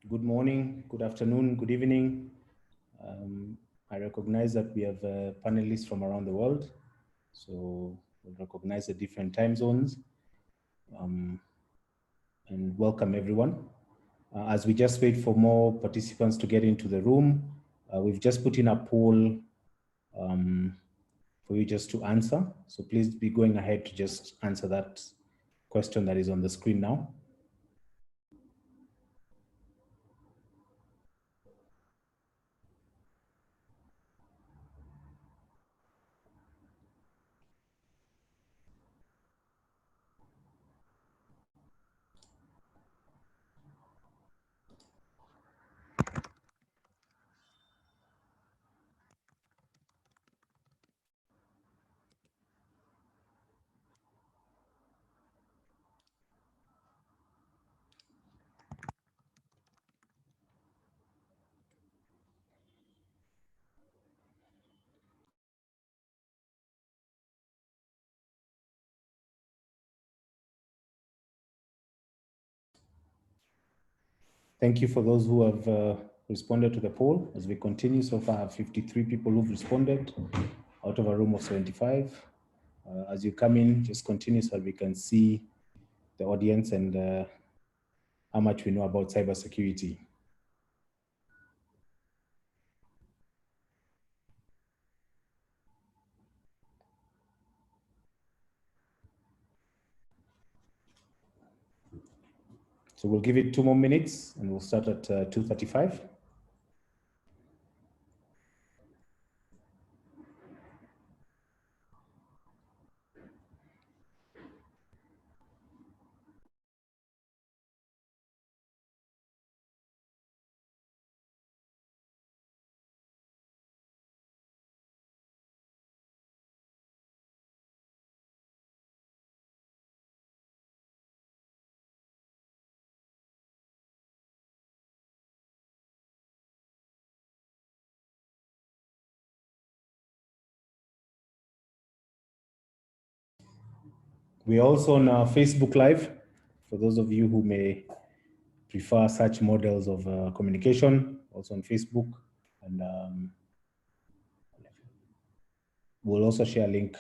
Good morning, good afternoon, good evening. I recognize that we have panelists from around the world, so we'll recognize the different time zones. And welcome everyone. As we just wait for more participants to get into the room, we've just put in a poll for you just to answer. So please be going ahead to just answer that question that is on the screen now. Thank you for those who have responded to the poll. As we continue, so far I have 53 people who've responded out of a room of 75. As you come in, just continue so that we can see the audience and how much we know about cybersecurity. So we'll give it 2 more minutes and we'll start at 2:35. We're also on Facebook Live, for those of you who may prefer such models of communication, also on Facebook. And we'll also share a link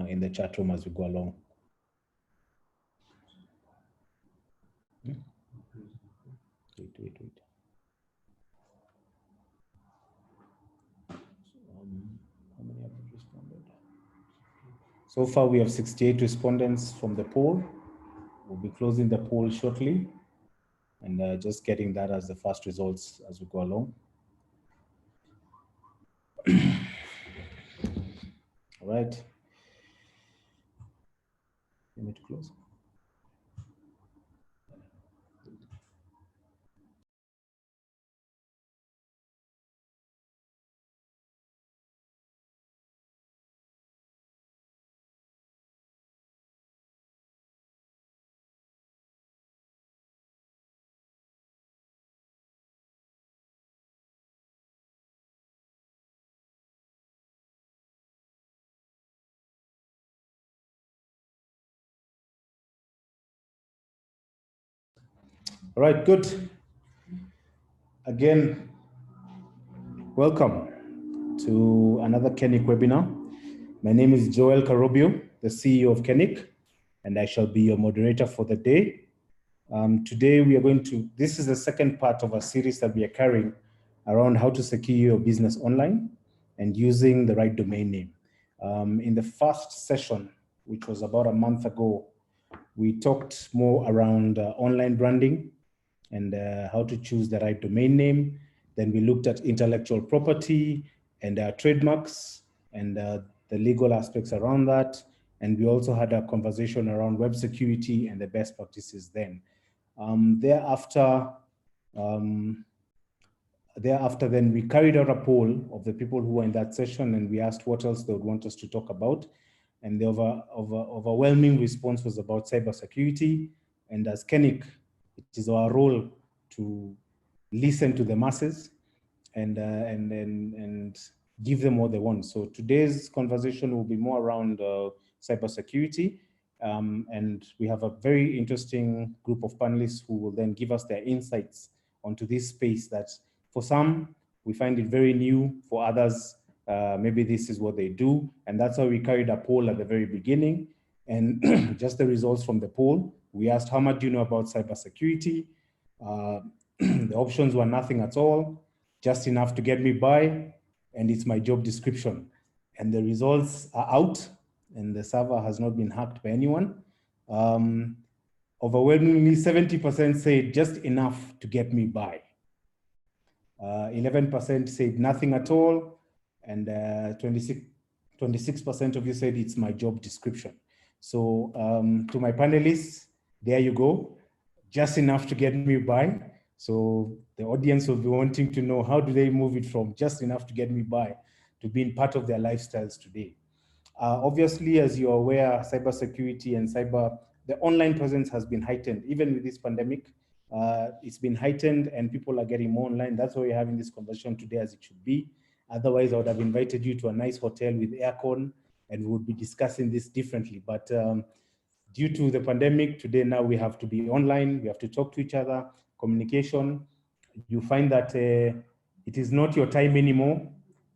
in the chat room as we go along. Wait. How many have responded? So far, we have 68 respondents from the poll. We'll be closing the poll shortly and just getting that as the first results as we go along. All right. You need to close. All right, good. Again, welcome to another KeNIC webinar. My name is Joel Karubiu, the CEO of KeNIC, and I shall be your moderator for the day. Today we are going to, this is the second part of a series that we are carrying around how to secure your business online and using the right domain name. In the first session, which was about a month ago, we talked more around online branding and how to choose the right domain name. Then we looked at intellectual property and trademarks and the legal aspects around that. And we also had a conversation around web security and the best practices then. Thereafter, then we carried out a poll of the people who were in that session and we asked what else they would want us to talk about. And the overwhelming response was about cybersecurity. And as KeNIC, it is our role to listen to the masses and give them what they want. So today's conversation will be more around cybersecurity. And we have a very interesting group of panelists who will then give us their insights onto this space that for some, we find it very new. For others, maybe this is what they do. And that's why we carried a poll at the very beginning. And just the results from the poll, we asked, how much do you know about cybersecurity? The options were nothing at all, just enough to get me by, and it's my job description. And the results are out, and the server has not been hacked by anyone. Overwhelmingly, 70% said just enough to get me by. 11% said nothing at all, and 26% of you said it's my job description. So to my panelists, there you go, just enough to get me by. So the audience will be wanting to know, how do they move it from just enough to get me by to being part of their lifestyles today? Obviously, as you're aware, cybersecurity and the online presence has been heightened. Even with this pandemic, it's been heightened and people are getting more online. That's why we're having this conversation today, as it should be. Otherwise, I would have invited you to a nice hotel with aircon and we would be discussing this differently. But due to the pandemic, today now we have to be online, we have to talk to each other, communication. You find that it is not your time anymore.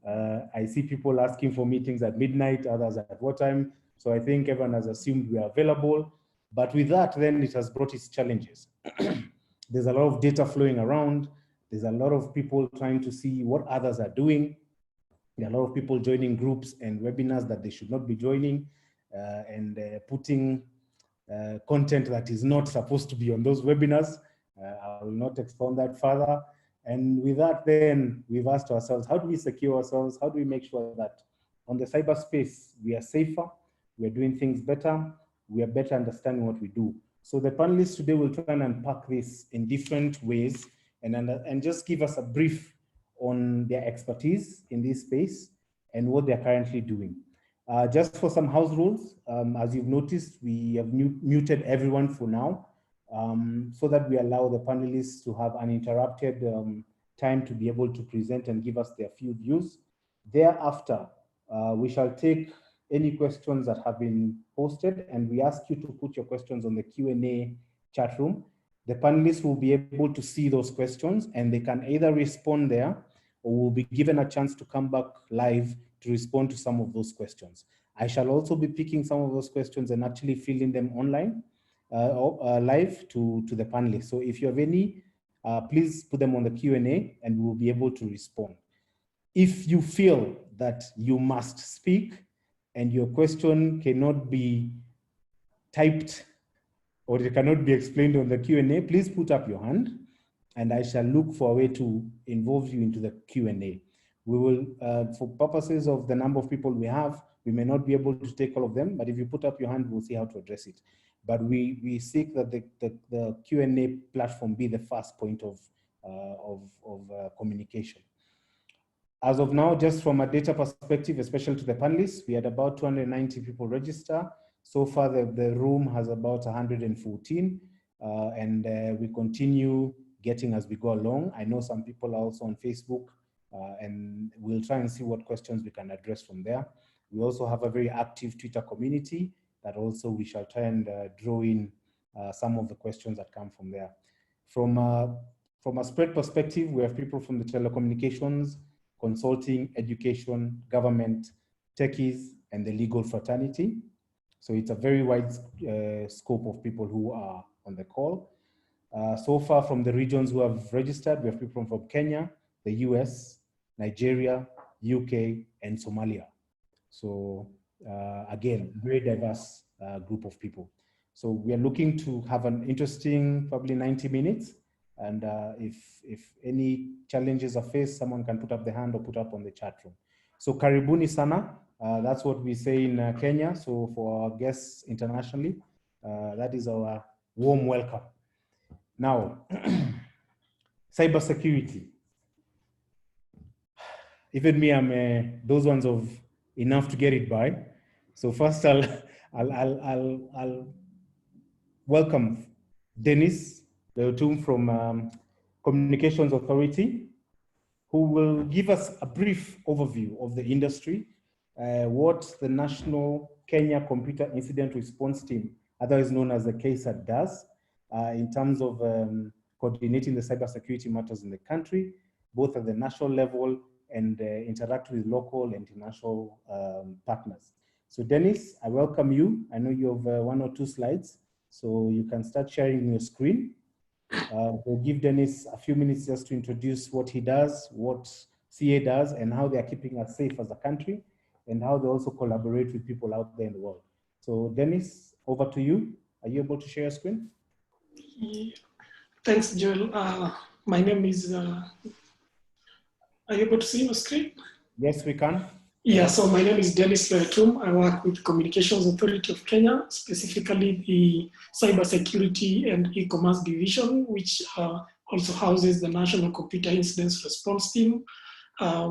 I see people asking for meetings at midnight, others at what time. So I think everyone has assumed we are available. But with that, then it has brought its challenges. There's a lot of data flowing around. There's a lot of people trying to see what others are doing. There are a lot of people joining groups and webinars that they should not be joining and putting content that is not supposed to be on those webinars. I will not expound that further. And with that, then we've asked ourselves, how do we secure ourselves? How do we make sure that on the cyberspace, we are safer, we're doing things better, we are better understanding what we do? So the panelists today will try and unpack this in different ways and just give us a brief on their expertise in this space and what they're currently doing. Just for some house rules, as you've noticed, we have muted everyone for now, so that we allow the panelists to have uninterrupted time to be able to present and give us their few views. Thereafter, we shall take any questions that have been posted, and we ask you to put your questions on the Q&A chat room. The panelists will be able to see those questions and they can either respond there or will be given a chance to come back live to respond to some of those questions. I shall also be picking some of those questions and actually filling them online live to the panelists. So if you have any, please put them on the Q&A and we'll be able to respond. If you feel that you must speak and your question cannot be typed or it cannot be explained on the Q&A, please put up your hand and I shall look for a way to involve you into the Q&A. We will, for purposes of the number of people we have, we may not be able to take all of them, but if you put up your hand, we'll see how to address it. But we seek that the Q&A platform be the first point of communication. As of now, just from a data perspective, especially to the panelists, we had about 290 people register. So far, the room has about 114, and we continue getting as we go along. I know some people are also on Facebook, and we'll try and see what questions we can address from there. We also have a very active Twitter community that also we shall try and draw in some of the questions that come from there. From a spread perspective, we have people from the telecommunications, consulting, education, government, techies, and the legal fraternity. So it's a very wide scope of people who are on the call. So far from the regions who have registered, we have people from Kenya, the US, Nigeria, UK, and Somalia. So again, very diverse group of people. So we are looking to have an interesting, probably 90 minutes. And if any challenges are faced, someone can put up the hand or put up on the chat room. So karibuni sana, that's what we say in Kenya. So for our guests internationally, that is our warm welcome. Now, cybersecurity. Even me, I'm those ones of enough to get it by. So first, I'll welcome Dennis Loyatum from Communications Authority, who will give us a brief overview of the industry, what the National Kenya Computer Incident Response Team, otherwise known as the KSAT, does in terms of coordinating the cybersecurity matters in the country, both at the national level and interact with local and international partners. So Dennis, I welcome you. I know you have 1 or 2 slides, so you can start sharing your screen. We'll give Dennis a few minutes just to introduce what he does, what CA does, and how they're keeping us safe as a country, and how they also collaborate with people out there in the world. So Dennis, over to you. Are you able to share your screen? Yeah. Thanks, Joel. My name is, are you able to see my screen? Yes, we can. Yeah, so my name is Dennis Loyatum. I work with Communications Authority of Kenya, specifically the Cybersecurity and E-commerce division, which also houses the National Computer Incidents Response Team.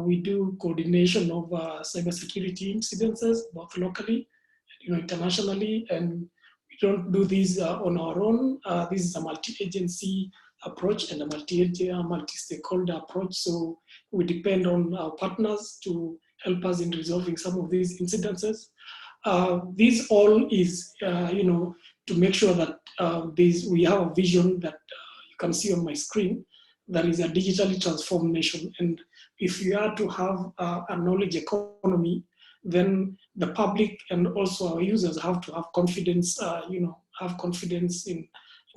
We do coordination of cybersecurity incidences, both locally and internationally, and we don't do this on our own. This is a multi-agency approach and a multi-stakeholder approach, so we depend on our partners to help us in resolving some of these incidences. This all is, to make sure that we have a vision that you can see on my screen, that is a digitally transformed nation. And if you are to have a knowledge economy, then the public and also our users have to have confidence, have confidence in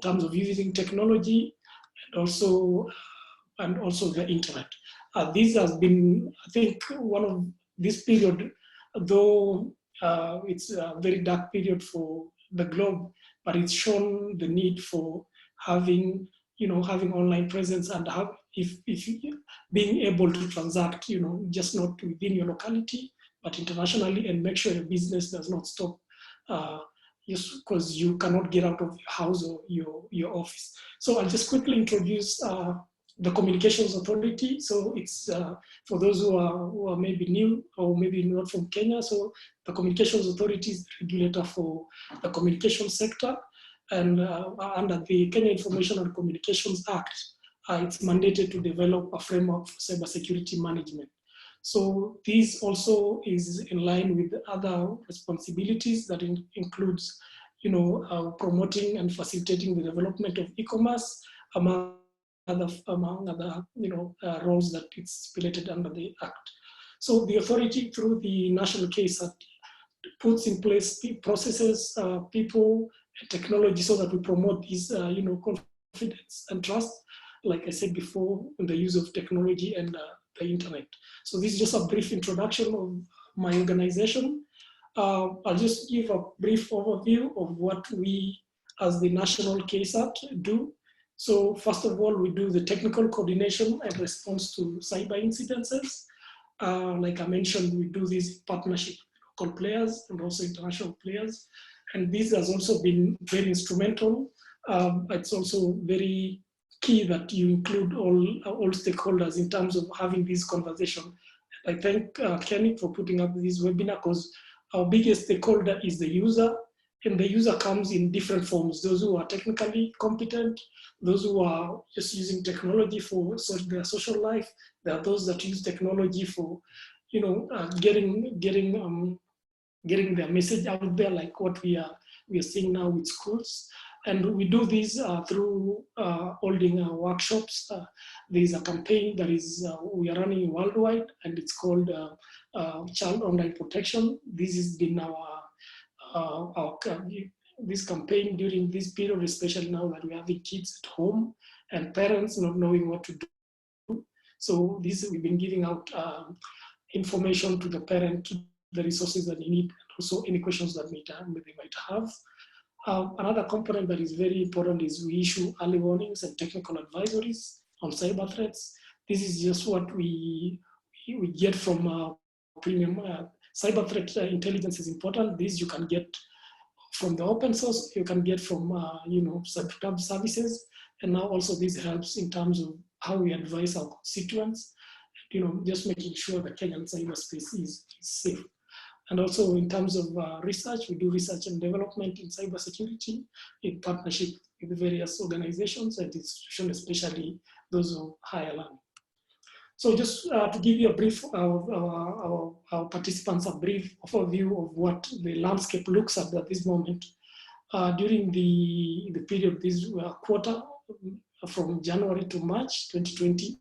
terms of using technology and also the internet. This has been, I think, one of this period, though it's a very dark period for the globe, but it's shown the need for having online presence and being able to transact, just not within your locality, but internationally, and make sure your business does not stop just because you cannot get out of your house or your office. So I'll just quickly introduce the Communications Authority. So it's for those who are maybe new or maybe not from Kenya. So the Communications Authority is the regulator for the communication sector. And under the Kenya Information and Communications Act, it's mandated to develop a framework for cybersecurity management. So this also is in line with other responsibilities that includes, promoting and facilitating the development of e-commerce among other roles that it's stipulated under the Act. So the authority, through the National Case Act, puts in place processes, people, and technology so that we promote this, confidence and trust, like I said before, in the use of technology and the internet. So this is just a brief introduction of my organization. I'll just give a brief overview of what we, as the National Case Act, do. So first of all, we do the technical coordination and response to cyber incidences. Like I mentioned, we do this in partnership with local players and also international players. And this has also been very instrumental. It's also very key that you include all stakeholders in terms of having this conversation. I thank KeNIC for putting up this webinar, because our biggest stakeholder is the user, and the user comes in different forms. Those who are technically competent, those who are just using technology for their social life. There are those that use technology for, getting their message out there, like what we are seeing now with schools. And we do this through holding workshops. There's a campaign that is we are running worldwide, and it's called Child Online Protection. This has been this campaign during this period, especially now that we're having kids at home and parents not knowing what to do. So we've been giving out information to the parent, the resources that they need, and also any questions that they might have. Another component that is very important is we issue early warnings and technical advisories on cyber threats. This is just what we get from premium. Cyber threat intelligence is important. This you can get from the open source, you can get from subscribed services, and now also this helps in terms of how we advise our constituents, just making sure the Kenyan cyberspace is safe. And also in terms of research, we do research and development in cybersecurity in partnership with various organizations and institutions, especially those of higher learning. So just to give you a brief, our participants a brief overview of what the landscape looks at this moment. During the period, this quarter, from January to March 2020.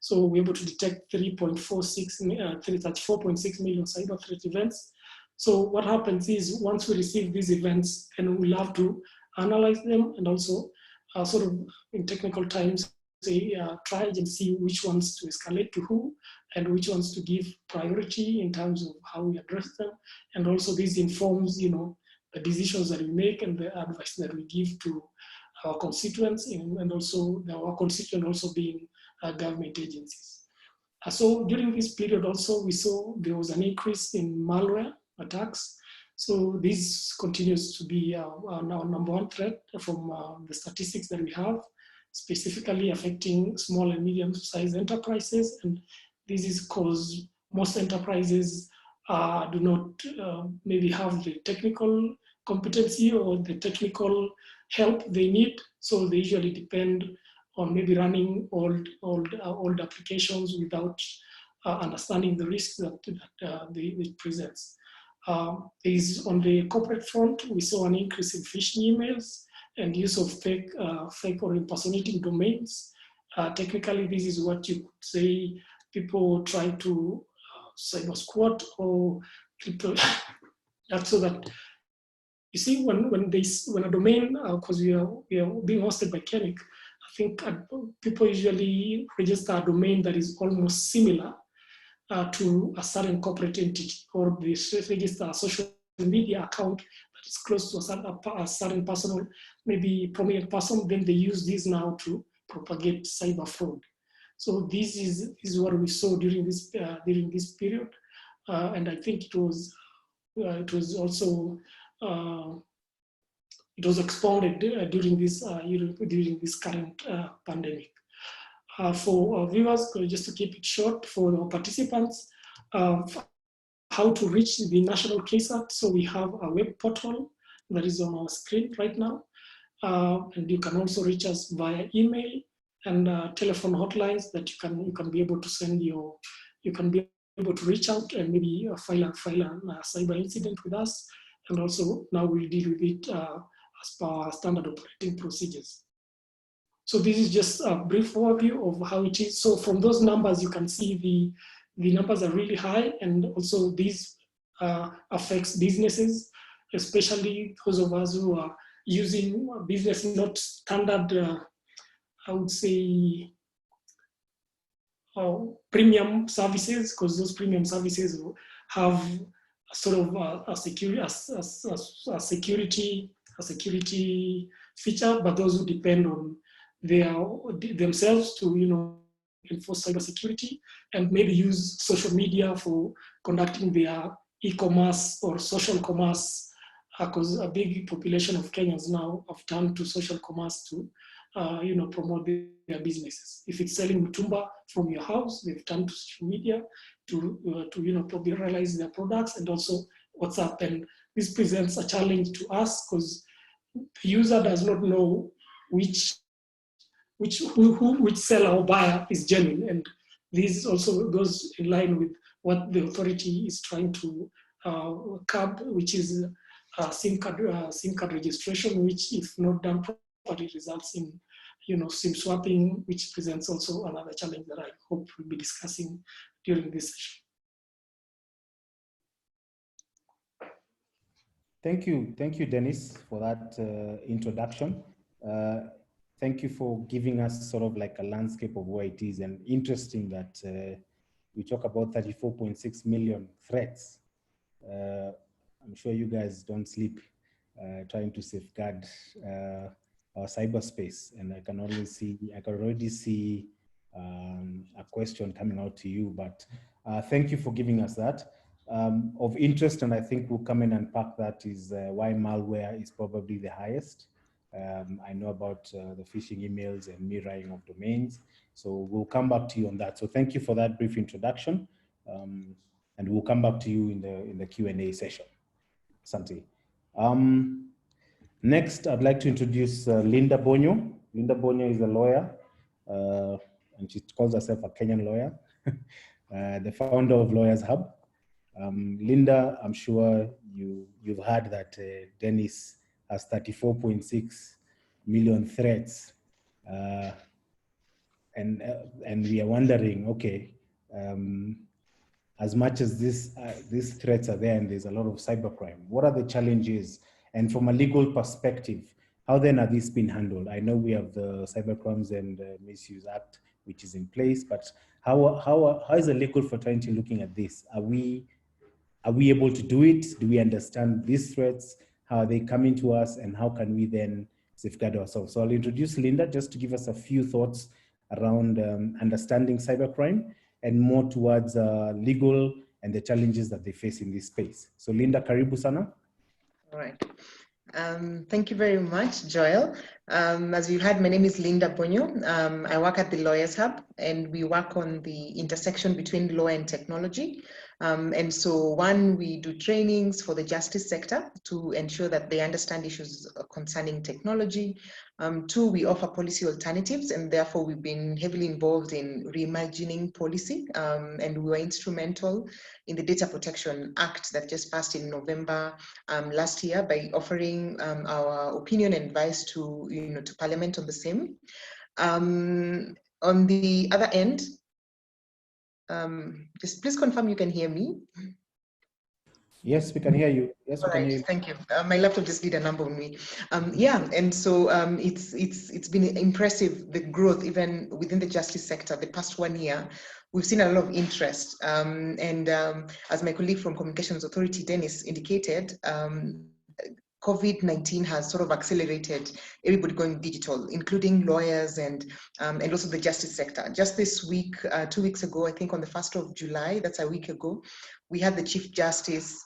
So we're able to detect 34.6 million cyber threat events. So what happens is once we receive these events, and we'll have to analyze them and also sort of in technical terms, say, try and see which ones to escalate to who and which ones to give priority in terms of how we address them. And also this informs, the decisions that we make and the advice that we give to our constituents, and also our constituent also being government agencies. So during this period also, we saw there was an increase in malware attacks. So this continues to be our number one threat from the statistics that we have, specifically affecting small and medium-sized enterprises. And this is because most enterprises do not maybe have the technical competency or the technical help they need. So they usually depend on maybe running old applications without understanding the risks that it presents. On the corporate front, we saw an increase in phishing emails and use of fake or impersonating domains. Technically, this is what you could say people try to cyber squat or crypto. That's so that you see when a domain, because we are being hosted by KeNIC, I think people usually register a domain that is almost similar to a certain corporate entity, or they register a social media account that is close to a certain personal, maybe prominent person. Then they use this now to propagate cyber fraud. So this is what we saw during this period, and I think it was also it was expounded during this current pandemic. For our viewers, just to keep it short, for our participants, how to reach the National KSAT. So we have a web portal that is on our screen right now. And you can also reach us via email and telephone hotlines that you can be able to send you can be able to reach out and maybe file a cyber incident with us. And also now we'll deal with it as per standard operating procedures. So this is just a brief overview of how it is. So from those numbers, you can see the numbers are really high, and also this affects businesses, especially those of us who are using business not standard, I would say, premium services, because those premium services have sort of a security feature, but those who depend on themselves to enforce cybersecurity and maybe use social media for conducting their e-commerce or social commerce, because a big population of Kenyans now have turned to social commerce to promote their businesses. If it's selling mutumba from your house, they've turned to social media to popularize their products, and also WhatsApp. And this presents a challenge to us because the user does not know which seller or buyer is genuine, and this also goes in line with what the authority is trying to curb, which is SIM card registration, which if not done properly results in SIM swapping, which presents also another challenge that I hope we'll be discussing during this session. Thank you, Dennis, for that introduction. Thank you for giving us sort of like a landscape of where it is, and interesting that we talk about 34.6 million threats. I'm sure you guys don't sleep trying to safeguard our cyberspace, and I can already see a question coming out to you, but thank you for giving us that. Of interest, and I think we'll come in and unpack that, is why malware is probably the highest. I know about the phishing emails and mirroring of domains, so we'll come back to you on that. So thank you for that brief introduction, and we'll come back to you in the Q&A session. Santi. Next, I'd like to introduce Linda Bonyo. Linda Bonyo is a lawyer, and she calls herself a Kenyan lawyer, the founder of Lawyers Hub. Linda, I'm sure you've heard that Dennis has 34.6 million threats And we are wondering, okay, as much as these threats are there and there's a lot of cybercrime, what are the challenges? And from a legal perspective, how then are these being handled? I know we have the Cybercrimes and Misuse Act, which is in place, but how is the legal fraternity looking at this? Are we able to do it? Do we understand these threats? How are they coming to us? And how can we then safeguard ourselves? So I'll introduce Linda just to give us a few thoughts around understanding cybercrime and more towards legal and the challenges that they face in this space. So Linda, karibu sana. All right. Thank you very much, Joel. As you heard, my name is Linda Bonyo. I work at the Lawyers Hub, and we work on the intersection between law and technology. And so one, we do trainings for the justice sector to ensure that they understand issues concerning technology. Two, we offer policy alternatives, and therefore we've been heavily involved in reimagining policy, and we were instrumental in the Data Protection Act that just passed in November last year by offering our opinion and advice to Parliament on the same. On the other end, just please confirm you can hear me. Yes, we can hear you. Yes, we can hear you. Thank you. My laptop just did a number on me. Yeah, and so it's been impressive, the growth even within the justice sector. The past 1 year, we've seen a lot of interest. As my colleague from Communications Authority, Dennis, indicated, COVID-19 has sort of accelerated everybody going digital, including lawyers and also the justice sector. Just this week, 2 weeks ago, I think on the 1st of July, that's a week ago, we had the Chief Justice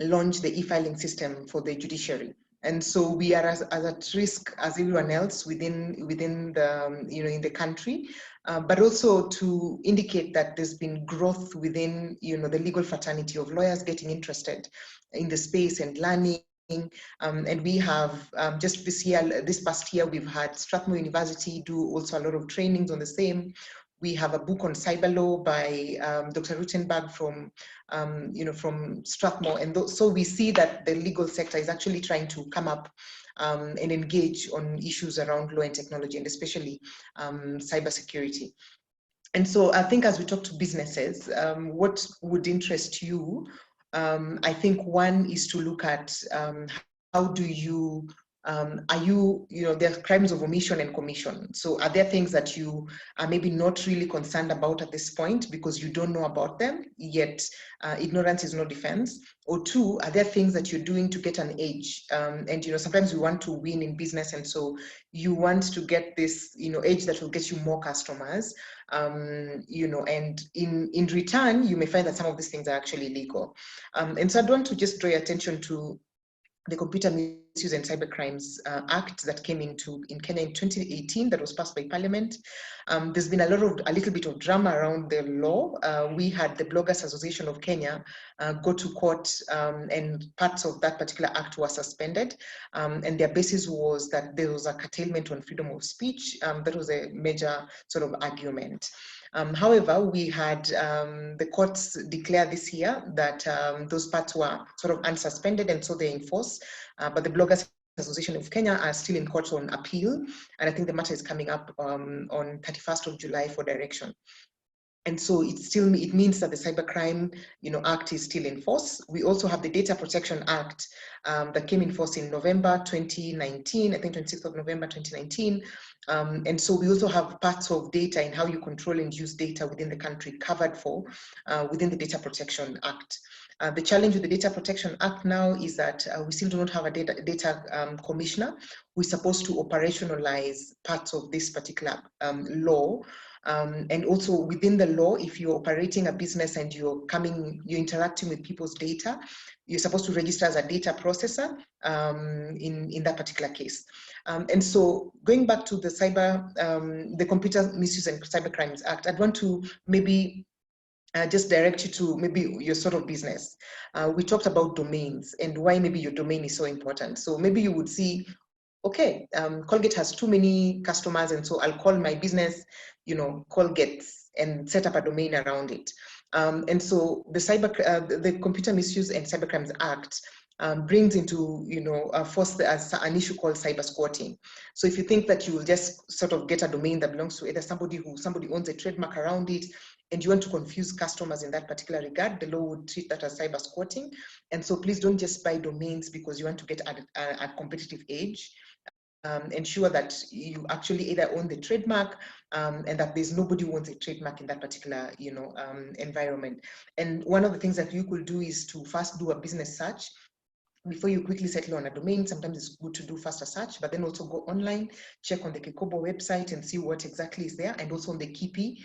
launch the e-filing system for the judiciary. And so we are as at risk as everyone else within the, in the country, but also to indicate that there's been growth within, the legal fraternity of lawyers getting interested in the space and learning. And we have just this past year, we've had Strathmore University do also a lot of trainings on the same. We have a book on cyber law by Dr. Rutenberg from, from Strathmore. And so we see that the legal sector is actually trying to come up and engage on issues around law and technology, and especially cybersecurity. And so I think as we talk to businesses, what would interest you? I think one is to look at how do you, there are crimes of omission and commission. So are there things that you are maybe not really concerned about at this point because you don't know about them, yet ignorance is no defense? Or two, are there things that you're doing to get an edge? And sometimes we want to win in business, and so you want to get this edge that will get you more customers. And in return, you may find that some of these things are actually illegal. And so I want to just draw your attention to the Computer Misuse and Cybercrimes Act that came in Kenya in 2018, that was passed by Parliament. There's been a little bit of drama around the law. We had the Bloggers Association of Kenya go to court, and parts of that particular act were suspended. And their basis was that there was a curtailment on freedom of speech. That was a major sort of argument. However, we had the courts declare this year that those parts were sort of unsuspended, and so they enforce. But the Bloggers Association of Kenya are still in court on appeal, and I think the matter is coming up on 31st of July for direction. And so it means that the Cybercrime Act is still in force. We also have the Data Protection Act that came in force in November 2019, I think 26th of November 2019. And so we also have parts of data and how you control and use data within the country covered for within the Data Protection Act. The challenge with the Data Protection Act now is that we still do not have a data commissioner who is supposed to operationalize parts of this particular law. And also within the law, if you're operating a business and you're interacting with people's data, you're supposed to register as a data processor in that particular case. And so going back to the Computer Misuse and Cybercrimes Act, I'd want to maybe just direct you to maybe your sort of business. We talked about domains and why maybe your domain is so important. So maybe you would see, okay, Colgate has too many customers, and so I'll call my business, Colgate, and set up a domain around it. And so the Computer Misuse and Cybercrimes Act brings into, force an issue called cyber squatting. So if you think that you will just sort of get a domain that belongs to either somebody owns a trademark around it, and you want to confuse customers in that particular regard, the law would treat that as cyber squatting. And so please don't just buy domains because you want to get a competitive edge. Ensure that you actually either own the trademark and that there's nobody who owns a trademark in that particular environment. And one of the things that you could do is to first do a business search. Before you quickly settle on a domain, sometimes it's good to do faster search, but then also go online, check on the Kikobo website and see what exactly is there, and also on the KIPI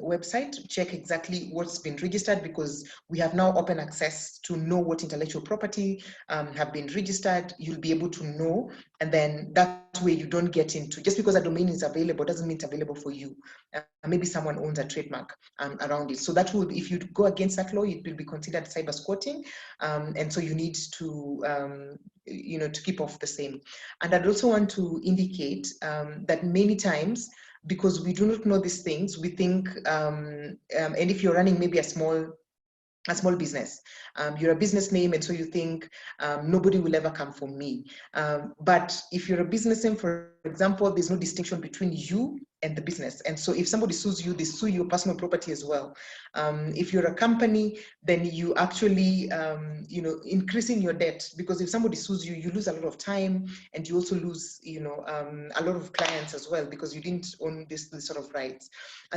website, check exactly what's been registered, because we have now open access to know what intellectual property have been registered. You'll be able to know, and then that way you don't get into, just because a domain is available doesn't mean it's available for you. Maybe someone owns a trademark around it. So that would, if you go against that law, it will be considered cyber squatting, and so you need to to keep off the same. And I'd also want to indicate that many times, because we do not know these things, we think, and if you're running maybe a small business, you're a business name, and so you think nobody will ever come for me. But if you're a business name, for example, there's no distinction between you and the business. And so if somebody sues you, they sue your personal property as well. If you're a company, then you actually, increasing your debt, because if somebody sues you, you lose a lot of time, and you also lose, a lot of clients as well, because you didn't own this sort of rights.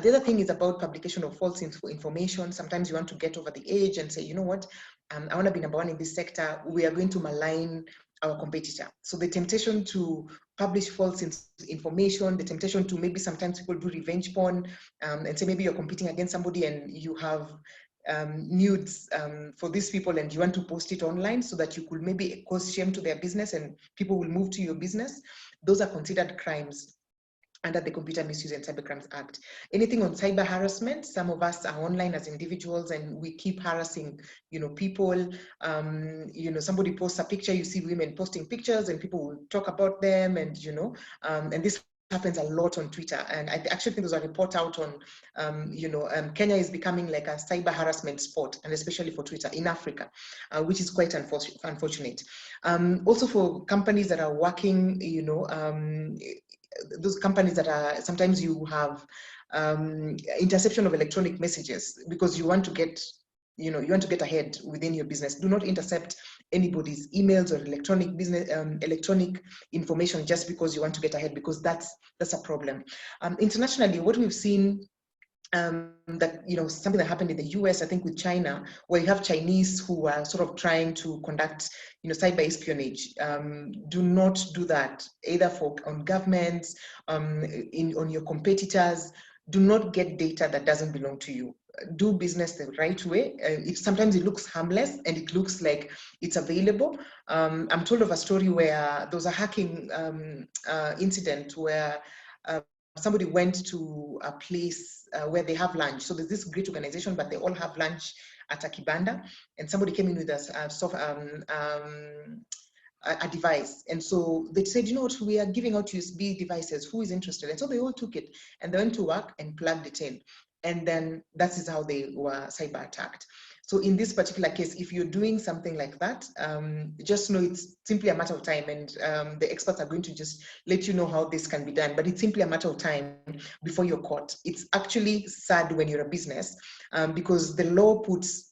The other thing is about publication of false information. Sometimes you want to get over the edge and say, you know what, I want to be number one in this sector. We are going to malign our competitor. So the temptation to publish false information, the temptation to, maybe sometimes people do revenge porn, and say maybe you're competing against somebody and you have nudes for these people, and you want to post it online so that you could maybe cause shame to their business and people will move to your business. Those are considered crimes under the Computer Misuse and Cybercrimes Act. Anything on cyber harassment, some of us are online as individuals and we keep harassing, people. Somebody posts a picture, you see women posting pictures and people will talk about them, and and this happens a lot on Twitter. And I actually think there's a report out on, Kenya is becoming like a cyber harassment spot, and especially for Twitter in Africa, which is quite unfortunate. Also for companies that are working, those companies that are, sometimes you have interception of electronic messages because you want to get, you want to get ahead within your business. Do not intercept anybody's emails or electronic information just because you want to get ahead, because that's a problem. Internationally, what we've seen, that something that happened in the US, I think with China, where you have Chinese who are sort of trying to conduct cyber espionage. Do not do that, either on governments, on your competitors. Do not get data that doesn't belong to you. Do business the right way. Sometimes it looks harmless and it looks like it's available. I'm told of a story where there was a hacking incident where somebody went to a place where they have lunch. So there's this great organization, but they all have lunch at a kibanda. And somebody came in with a device. And so they said, you know what, we are giving out USB devices. Who is interested? And so they all took it and they went to work and plugged it in. And then that is how they were cyber attacked. So in this particular case, if you're doing something like that, just know it's simply a matter of time, and the experts are going to just let you know how this can be done, but it's simply a matter of time before you're caught. It's actually sad when you're a business, because the law puts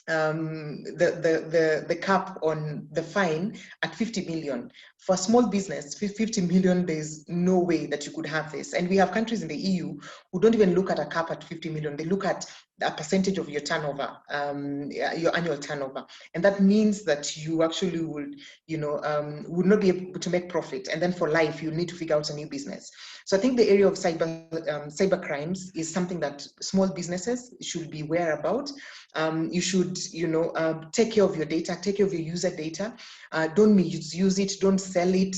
the cap on the fine at 50 million. For a small business, 50 million, there's no way that you could have this. And we have countries in the EU who don't even look at a cap at 50 million. They look at a percentage of your turnover, your annual turnover. And that means that you actually would not be able to make profit. And then for life, you need to figure out a new business. So I think the area of cyber crimes is something that small businesses should be aware about. You should, take care of your data, take care of your user data. Don't misuse it, don't sell it.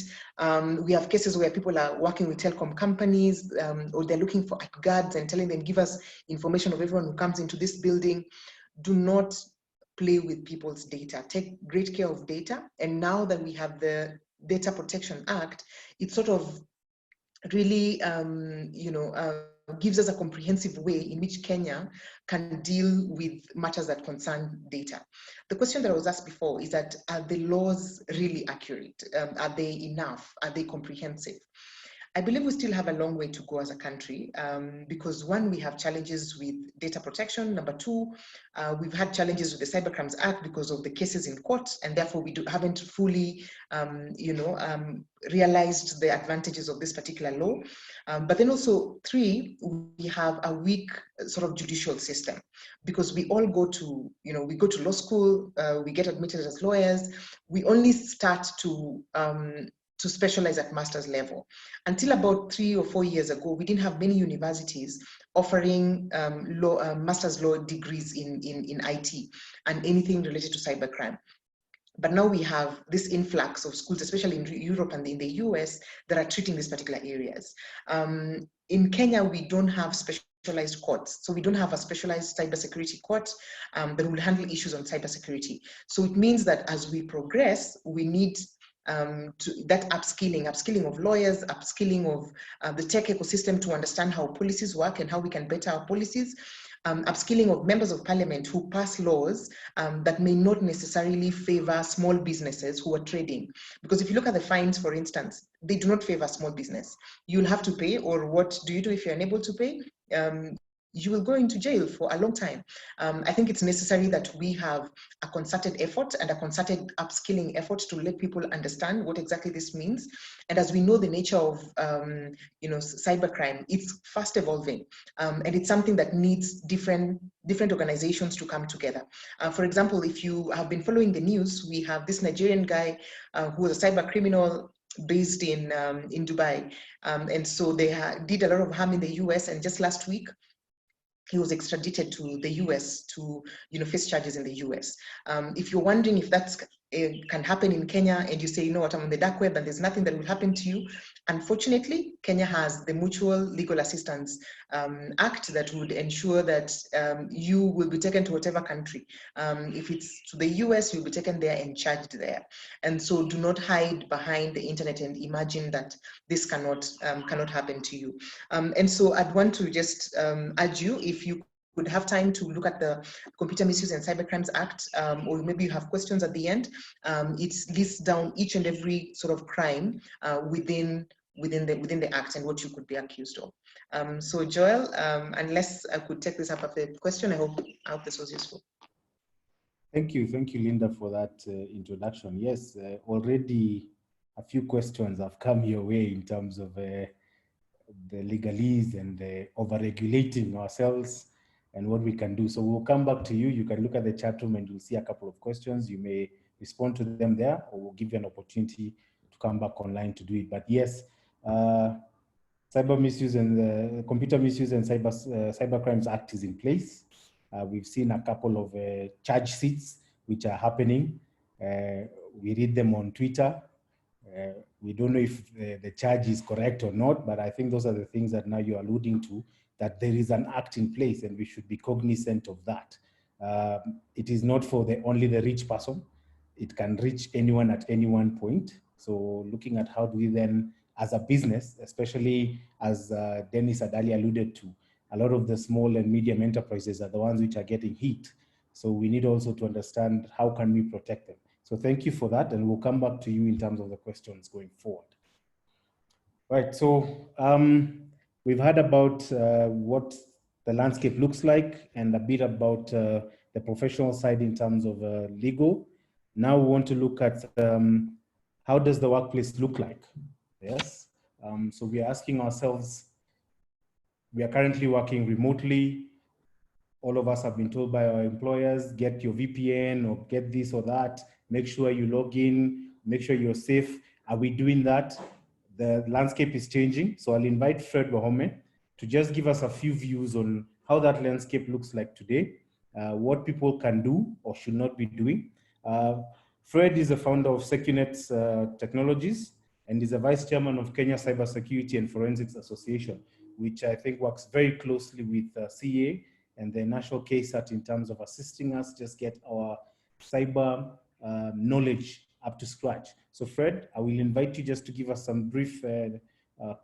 We have cases where people are working with telecom companies, or they're looking for guards and telling them, give us information of everyone who comes into this building. Do not play with people's data. Take great care of data. And now that we have the Data Protection Act, it's sort of really, gives us a comprehensive way in which Kenya can deal with matters that concern data. The question that I was asked before is that, are the laws really accurate? Are they enough? Are they comprehensive? I believe we still have a long way to go as a country because one, we have challenges with data protection. Number two, we've had challenges with the Cybercrimes Act because of the cases in court, and therefore we haven't fully, realized the advantages of this particular law. But then also three, we have a weak sort of judicial system because we all go to, we go to law school, we get admitted as lawyers, we only start to specialize at master's level. Until about 3 or 4 years ago, we didn't have many universities offering master's law degrees in IT and anything related to cybercrime. But now we have this influx of schools, especially in Europe and in the US, that are treating these particular areas. In Kenya, we don't have specialized courts. So we don't have a specialized cybersecurity court that will handle issues on cybersecurity. So it means that as we progress, we need that upskilling of lawyers, upskilling of the tech ecosystem to understand how policies work and how we can better our policies, upskilling of members of parliament who pass laws that may not necessarily favor small businesses who are trading. Because if you look at the fines, for instance, they do not favor small business. You'll have to pay, or what do you do if you're unable to pay? You will go into jail for a long time. I think it's necessary that we have a concerted effort and a concerted upskilling effort to let people understand what exactly this means. And as we know the nature of cybercrime, it's fast evolving, and it's something that needs different organizations to come together. For example, if you have been following the news, we have this Nigerian guy who was a cyber criminal based in Dubai, and so they did a lot of harm in the US. And just last week, he was extradited to the US to face charges in the US. If you're wondering if that can happen in Kenya and you say, you know what, I'm on the dark web and there's nothing that will happen to you, unfortunately, Kenya has the Mutual Legal Assistance Act that would ensure that you will be taken to whatever country. If it's to the US, you'll be taken there and charged there. And so do not hide behind the internet and imagine that this cannot happen to you. And so I'd want to just urge you, if you could have time to look at the Computer Misuse and Cybercrimes Act, or maybe you have questions at the end, it lists down each and every sort of crime within the act and what you could be accused of. So Joel, unless I could take this up as a question, I hope this was useful. Thank you, Linda, for that introduction. Yes, already a few questions have come your way in terms of the legalese and the over-regulating ourselves and what we can do. So we'll come back to you. You can look at the chat room and you'll see a couple of questions. You may respond to them there, or we'll give you an opportunity to come back online to do it. But yes, cyber misuse and the Computer Misuse and Cybercrimes Act is in place. We've seen a couple of charge sheets which are happening. We read them on Twitter. We don't know if the charge is correct or not, but I think those are the things that now you're alluding to, that there is an act in place and we should be cognizant of that. It is not for only the rich person. It can reach anyone at any one point. So looking at how do we then, as a business, especially as Dennis Adali alluded to, a lot of the small and medium enterprises are the ones which are getting hit. So we need also to understand how can we protect them. So thank you for that, and we'll come back to you in terms of the questions going forward. Right, so we've heard about what the landscape looks like and a bit about the professional side in terms of legal. Now we want to look at how does the workplace look like? Yes, so we are asking ourselves, we are currently working remotely. All of us have been told by our employers, get your VPN or get this or that, make sure you log in, make sure you're safe. Are we doing that? The landscape is changing. So I'll invite Fred Wahome to just give us a few views on how that landscape looks like today, what people can do or should not be doing. Fred is the founder of SecuNet Technologies and is a vice chairman of Kenya Cybersecurity and Forensics Association, which I think works very closely with CA and the National KSAT in terms of assisting us just get our cyber knowledge up to scratch. So Fred, I will invite you just to give us some brief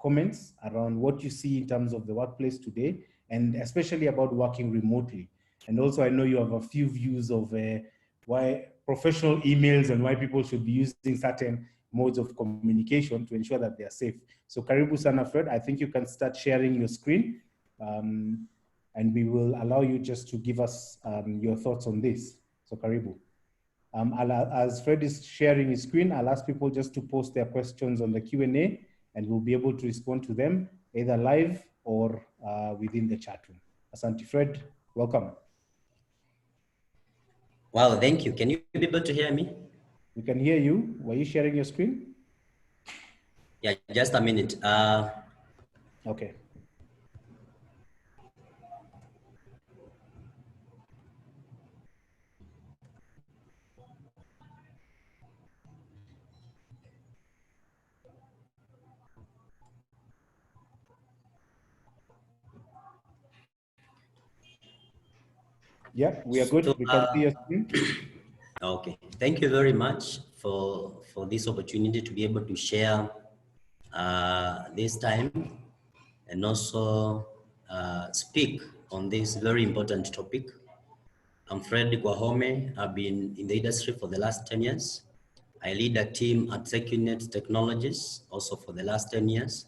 comments around what you see in terms of the workplace today, and especially about working remotely. And also, I know you have a few views of why professional emails and why people should be using certain modes of communication to ensure that they are safe. So Karibu sana Fred, I think you can start sharing your screen, and we will allow you just to give us your thoughts on this. So Karibu. As Fred is sharing his screen, I'll ask people just to post their questions on the Q&A, and we'll be able to respond to them either live or within the chat room. Asante Fred, welcome. Wow, thank you. Can you be able to hear me? We can hear you. Were you sharing your screen? Yeah, just a minute. Okay. Yeah, we are good. So, We can see your screen. Okay, thank you very much for this opportunity to be able to share this time and also speak on this very important topic. I'm Fredrick Wahome. I've been in the industry for the last 10 years. I lead a team at SecureNet Technologies also for the last 10 years.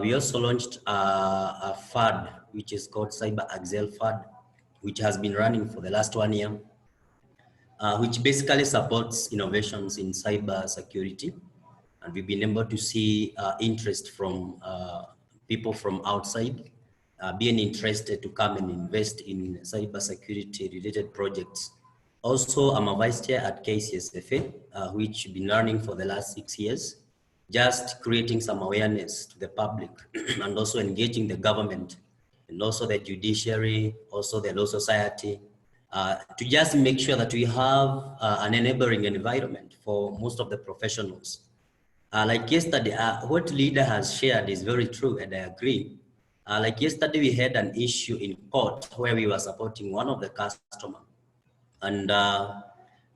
We also launched a FUD, which is called Cyber Excel FUD, which has been running for the last 1 year, which basically supports innovations in cyber security. And we've been able to see interest from people from outside being interested to come and invest in cyber security related projects. Also, I'm a vice chair at KCSFA, which we've been running for the last 6 years, just creating some awareness to the public and also engaging the government and also the judiciary, also the law society, to just make sure that we have an enabling environment for most of the professionals. Like yesterday, what leader has shared is very true, and I agree. Like yesterday, we had an issue in court where we were supporting one of the customers, and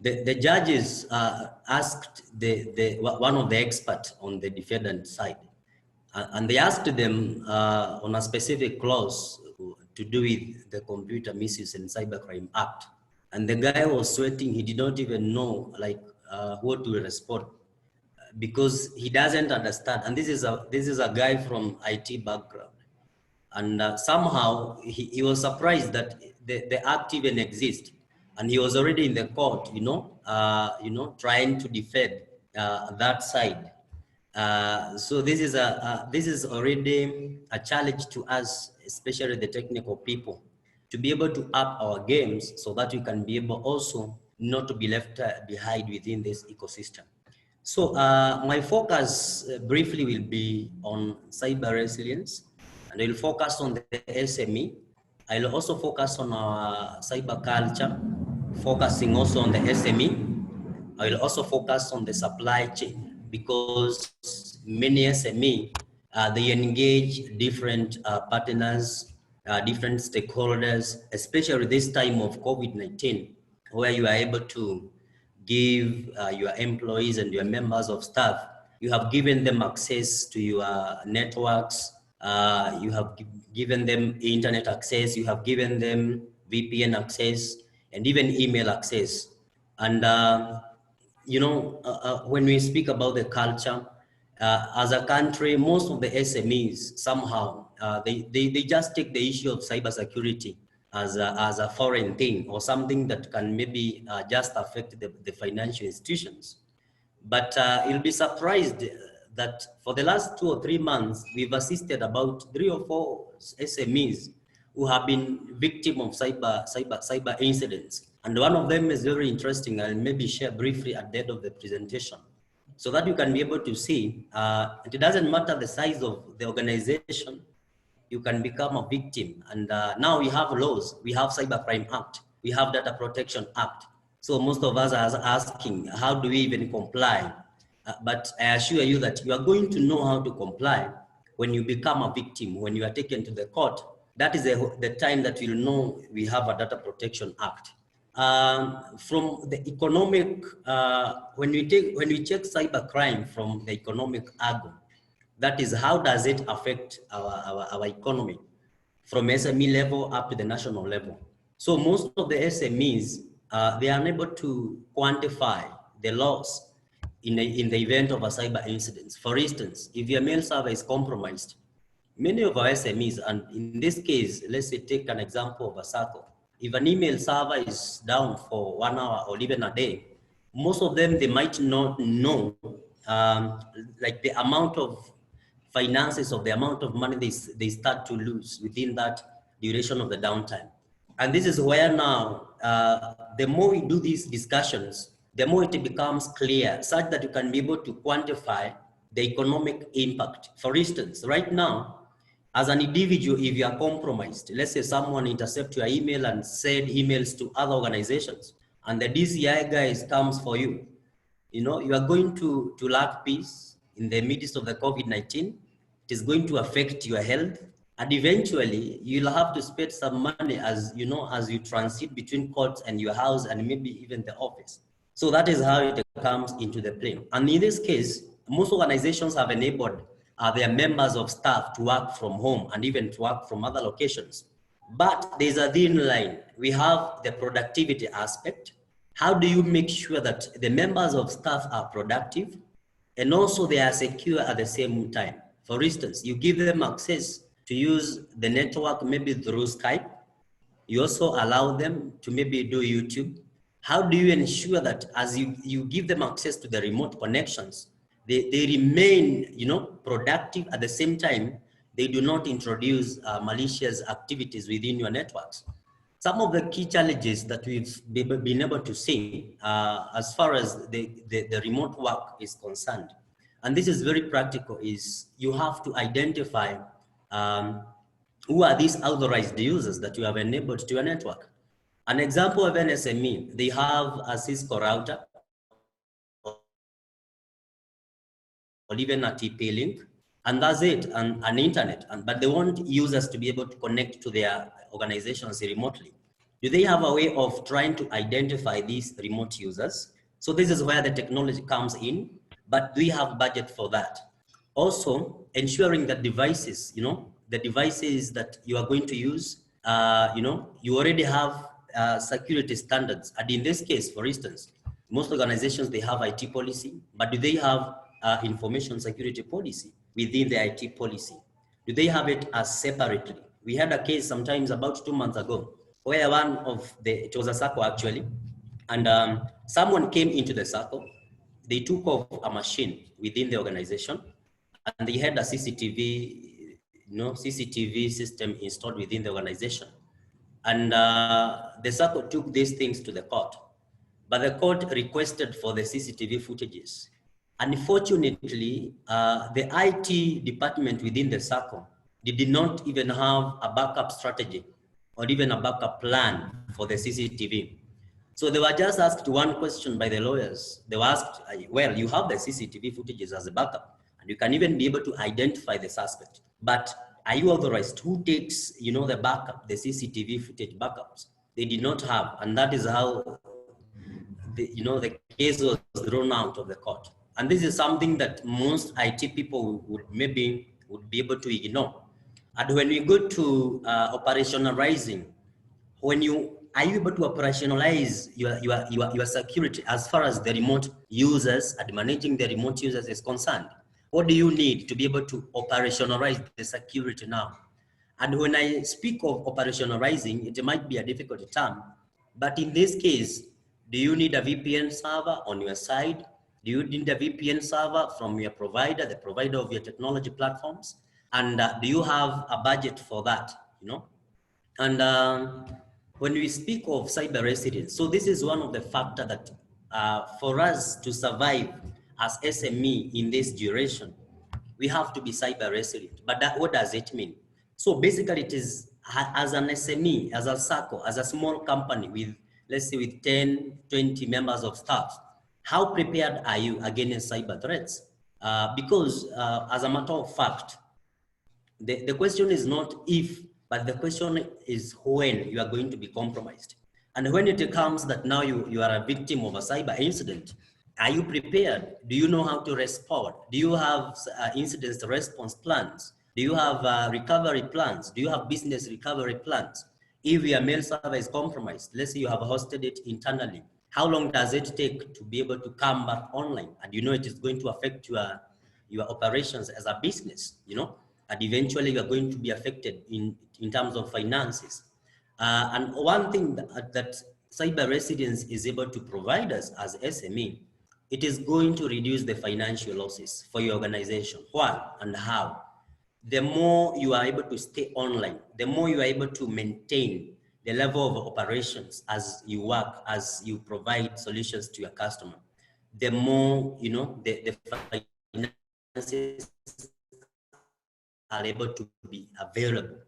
the judges asked one of the experts on the defendant side, and they asked them on a specific clause to do with the Computer Misuse and Cybercrime Act. And the guy was sweating. He did not even know what to respond because he doesn't understand. And this is a guy from IT background. And somehow he was surprised that the act even exists. And he was already in the court, trying to defend that side. So this is already a challenge to us, especially the technical people, to be able to up our games so that we can be able also not to be left behind within this ecosystem. So my focus briefly will be on cyber resilience, and I will focus on the SME. I will also focus on our cyber culture, focusing also on the SME. I will also focus on the supply chain, because many SME, they engage different partners, different stakeholders, especially this time of COVID-19, where you are able to give your employees and your members of staff, you have given them access to your networks, you have given them internet access, you have given them VPN access, and even email access. And when we speak about the culture, as a country, most of the SMEs somehow, they just take the issue of cybersecurity as a foreign thing or something that can maybe just affect the financial institutions. But you'll be surprised that for the last 2 or 3 months, we've assisted about 3 or 4 SMEs who have been victim of cyber incidents. And one of them is very interesting. I'll maybe share briefly at the end of the presentation so that you can be able to see, it doesn't matter the size of the organization, you can become a victim. And now we have laws, we have Cybercrime Act, we have Data Protection Act. So most of us are asking, how do we even comply? But I assure you that you are going to know how to comply when you become a victim, when you are taken to the court. That is the time that you'll know we have a Data Protection Act. From the economic, when we check cybercrime from the economic angle, That is, how does it affect our economy from SME level up to the national level? So most of the SMEs, they are unable to quantify the loss in the event of a cyber incident. For instance, if your mail server is compromised, many of our SMEs, and in this case, let's say take an example of a circle. If an email server is down for 1 hour or even a day, most of them, they might not know like the amount of finances of the amount of money they start to lose within that duration of the downtime. And this is where now, the more we do these discussions, the more it becomes clear, such that you can be able to quantify the economic impact. For instance, right now, as an individual, if you are compromised, let's say someone intercepts your email and send emails to other organizations, and the DCI guys comes for you, you are going to lack peace in the midst of the COVID-19. It is going to affect your health, and eventually you'll have to spend some money as you transit between courts and your house and maybe even the office. So that is how it comes into the play. And in this case, most organizations have enabled their members of staff to work from home and even to work from other locations. But there's a thin line. We have the productivity aspect. How do you make sure that the members of staff are productive and also they are secure at the same time? For instance, you give them access to use the network maybe through Skype. You also allow them to maybe do YouTube. How do you ensure that as you give them access to the remote connections, they remain productive at the same time? They do not introduce malicious activities within your networks. Some of the key challenges that we've been able to see as far as the remote work is concerned, and this is very practical, is you have to identify who are these authorized users that you have enabled to your network. An example of an SME, they have a Cisco router or even a TP-Link, and that's it, and an internet, but they want users to be able to connect to their organizations remotely. Do they have a way of trying to identify these remote users? So this is where the technology comes in, but do we have budget for that? Also, ensuring that devices, the devices that you are going to use, you already have security standards. And in this case, for instance, most organizations, they have IT policy, but do they have information security policy within the IT policy? Do they have it as separately? We had a case sometimes about 2 months ago where it was a circle actually, and someone came into the circle. They took off a machine within the organization, and they had a CCTV system installed within the organization. And the circle took these things to the court, but the court requested for the CCTV footages. Unfortunately, the IT department within the circle, they did not even have a backup strategy or even a backup plan for the CCTV. So they were just asked one question by the lawyers. They were asked, well, you have the CCTV footages as a backup, and you can even be able to identify the suspect, but are you authorized? Who takes, the backup, the CCTV footage backups? They did not have, and that is how the case was thrown out of the court. And this is something that most IT people would be able to ignore. And when we go to operationalizing, are you able to operationalize your security as far as the remote users and managing the remote users is concerned? What do you need to be able to operationalize the security now? And when I speak of operationalizing, it might be a difficult term, but in this case, do you need a VPN server on your side? Do you need a VPN server from your provider, the provider of your technology platforms? And do you have a budget for that? And when we speak of cyber resilience, so this is one of the factors that for us to survive as SME in this duration, we have to be cyber resilient. But what does it mean? So basically it is, as an SME, as a circle, as a small company with, let's say with 10, 20 members of staff, how prepared are you against cyber threats? Because as a matter of fact, the question is not if, but the question is when you are going to be compromised. And when it comes that now you are a victim of a cyber incident, Are you prepared? Do you know how to respond? Do you have incident response plans? Do you have recovery plans? Do you have business recovery plans? If your mail server is compromised, let's say you have hosted it internally, how long does it take to be able to come back online? And you know it is going to affect your operations as a business, you know, and eventually you are going to be affected in terms of finances. And one thing that cyber resilience is able to provide us as SME, it is going to reduce the financial losses for your organization. Why and how? The more you are able to stay online, the more you are able to maintain the level of operations as you work, as you provide solutions to your customer, the more, you know, the finances are able to be available.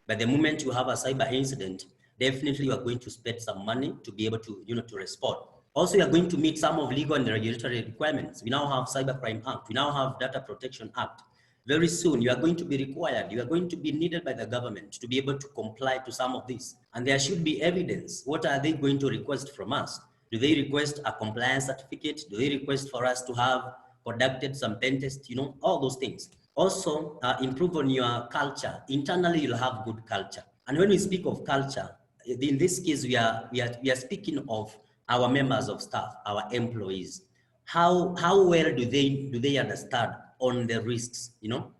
But the moment you have a cyber incident, definitely you are going to spend some money to be able to, you know, to respond. Also, you are going to meet some of legal and regulatory requirements. We now have Cybercrime Act. We now have Data Protection Act. Very soon, you are going to be required. You are going to be needed by the government to be able to comply to some of these. And there should be evidence. What are they going to request from us? Do they request a compliance certificate? Do they request for us to have conducted some pen tests? You know, all those things. Also, improve on your culture. Internally, you'll have good culture. And when we speak of culture, in this case, we are speaking of our members of staff, our employees. How well do they understand on the risks? You know,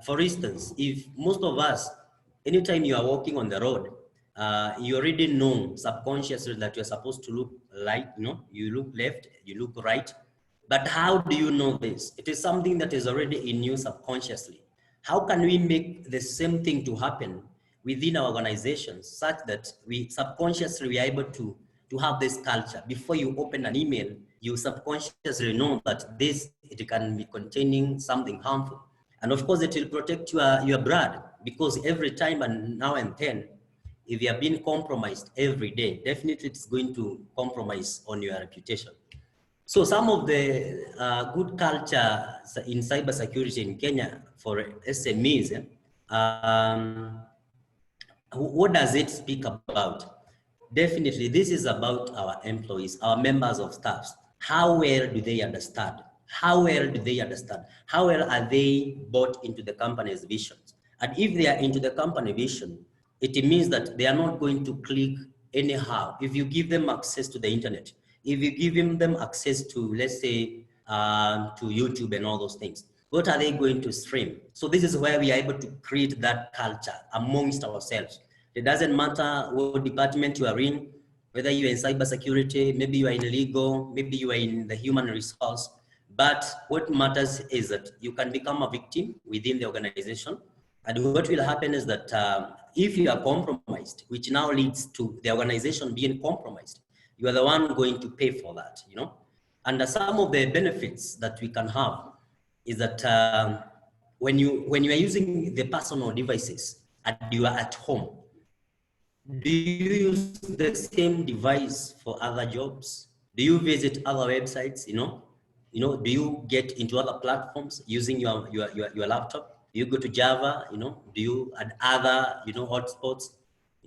for instance, if most of us, anytime you are walking on the road, you already know subconsciously that you're supposed to look right. You know, you look left, you look right. But how do you know this? It is something that is already in you subconsciously. How can we make the same thing to happen within our organizations such that we subconsciously are able to have this culture? Before you open an email, you subconsciously know that it can be containing something harmful. And of course, it will protect your brand, because every time and now and then, if you are being compromised every day, definitely it's going to compromise on your reputation. So some of the good culture in cybersecurity in Kenya for SMEs, what does it speak about? Definitely, this is about our employees, our members of staff. How well do they understand? How well do they understand? How well are they bought into the company's visions? And if they are into the company vision, it means that they are not going to click anyhow. If you give them access to the internet, if you give them access to, let's say, to YouTube and all those things, what are they going to stream? So this is where we are able to create that culture amongst ourselves. It doesn't matter what department you are in, whether you are in cybersecurity, maybe you are in legal, maybe you are in the human resource, but what matters is that you can become a victim within the organization. And what will happen is that if you are compromised, which now leads to the organization being compromised, you are the one going to pay for that, you know? And some of the benefits that we can have is that when you are using the personal devices and you are at home, do you use the same device for other jobs? Do you visit other websites, you know? Do you get into other platforms using your laptop? Do you go to Java, you know? Do you add other, you know, hotspots?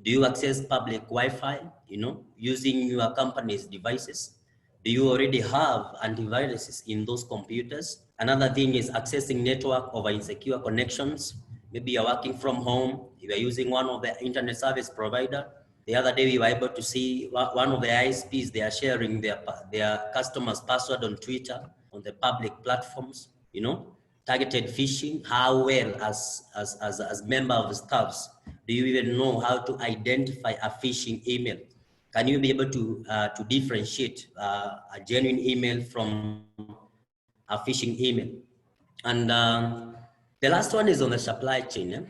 Do you access public Wi-Fi, you know, using your company's devices? Do you already have antiviruses in those computers? Another thing is accessing network over insecure connections. Maybe you're working from home, you are using one of the internet service provider. The other day we were able to see one of the ISPs, they are sharing their customers' password on Twitter, on the public platforms, you know. Targeted phishing. How well as member of staffs do you even know how to identify a phishing email? Can you be able to differentiate a genuine email from a phishing email? And the last one is on the supply chain.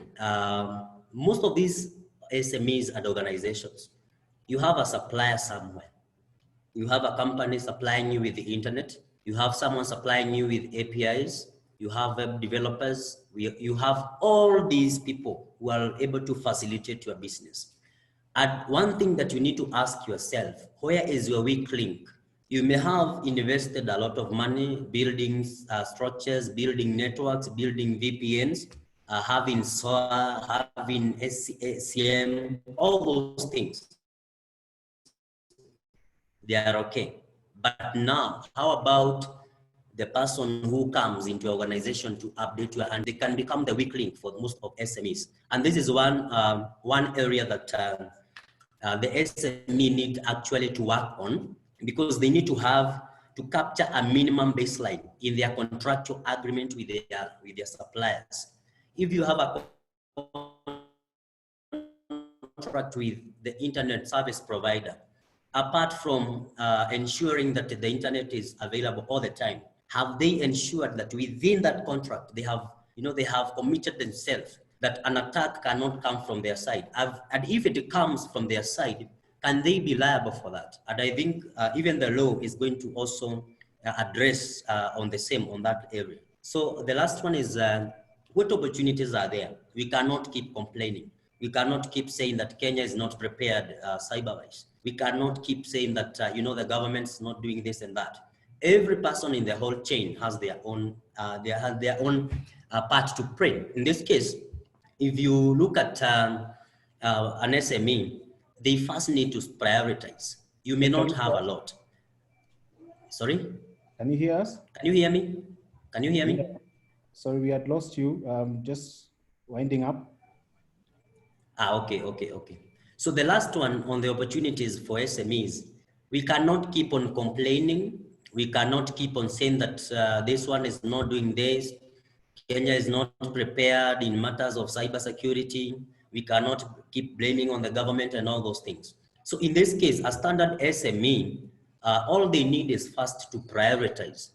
Most of these SMEs and organizations, you have a supplier somewhere. You have a company supplying you with the internet. You have someone supplying you with APIs. You have web developers. You have all these people who are able to facilitate your business. And one thing that you need to ask yourself, where is your weak link? You may have invested a lot of money building structures, building networks, building VPNs, having SOA, having SCM, all those things. They are okay. But now, how about the person who comes into your organization to update you, and they can become the weak link for most of SMEs. And this is one area that the SME need actually to work on, because they need to capture a minimum baseline in their contractual agreement with their suppliers. If you have a contract with the internet service provider, apart from ensuring that the internet is available all the time, have they ensured that within that contract they have committed themselves that an attack cannot come from their side? And if it comes from their side, can they be liable for that? And I think even the law is going to also address on that area. So the last one is what opportunities are there? We cannot keep complaining. We cannot keep saying that Kenya is not prepared cyber-wise. We cannot keep saying that the government's not doing this and that. Every person in the whole chain has their own part to play. In this case, if you look at an SME, they first need to prioritize. You may not have a lot. Sorry? Can you hear us? Can you hear me? Can you hear me? Yeah. Sorry, we had lost you. Just winding up. Okay. So the last one on the opportunities for SMEs, we cannot keep on complaining. We cannot keep on saying that this one is not doing this. Kenya is not prepared in matters of cybersecurity. We cannot keep blaming on the government and all those things. So in this case, a standard SME, all they need is first to prioritize.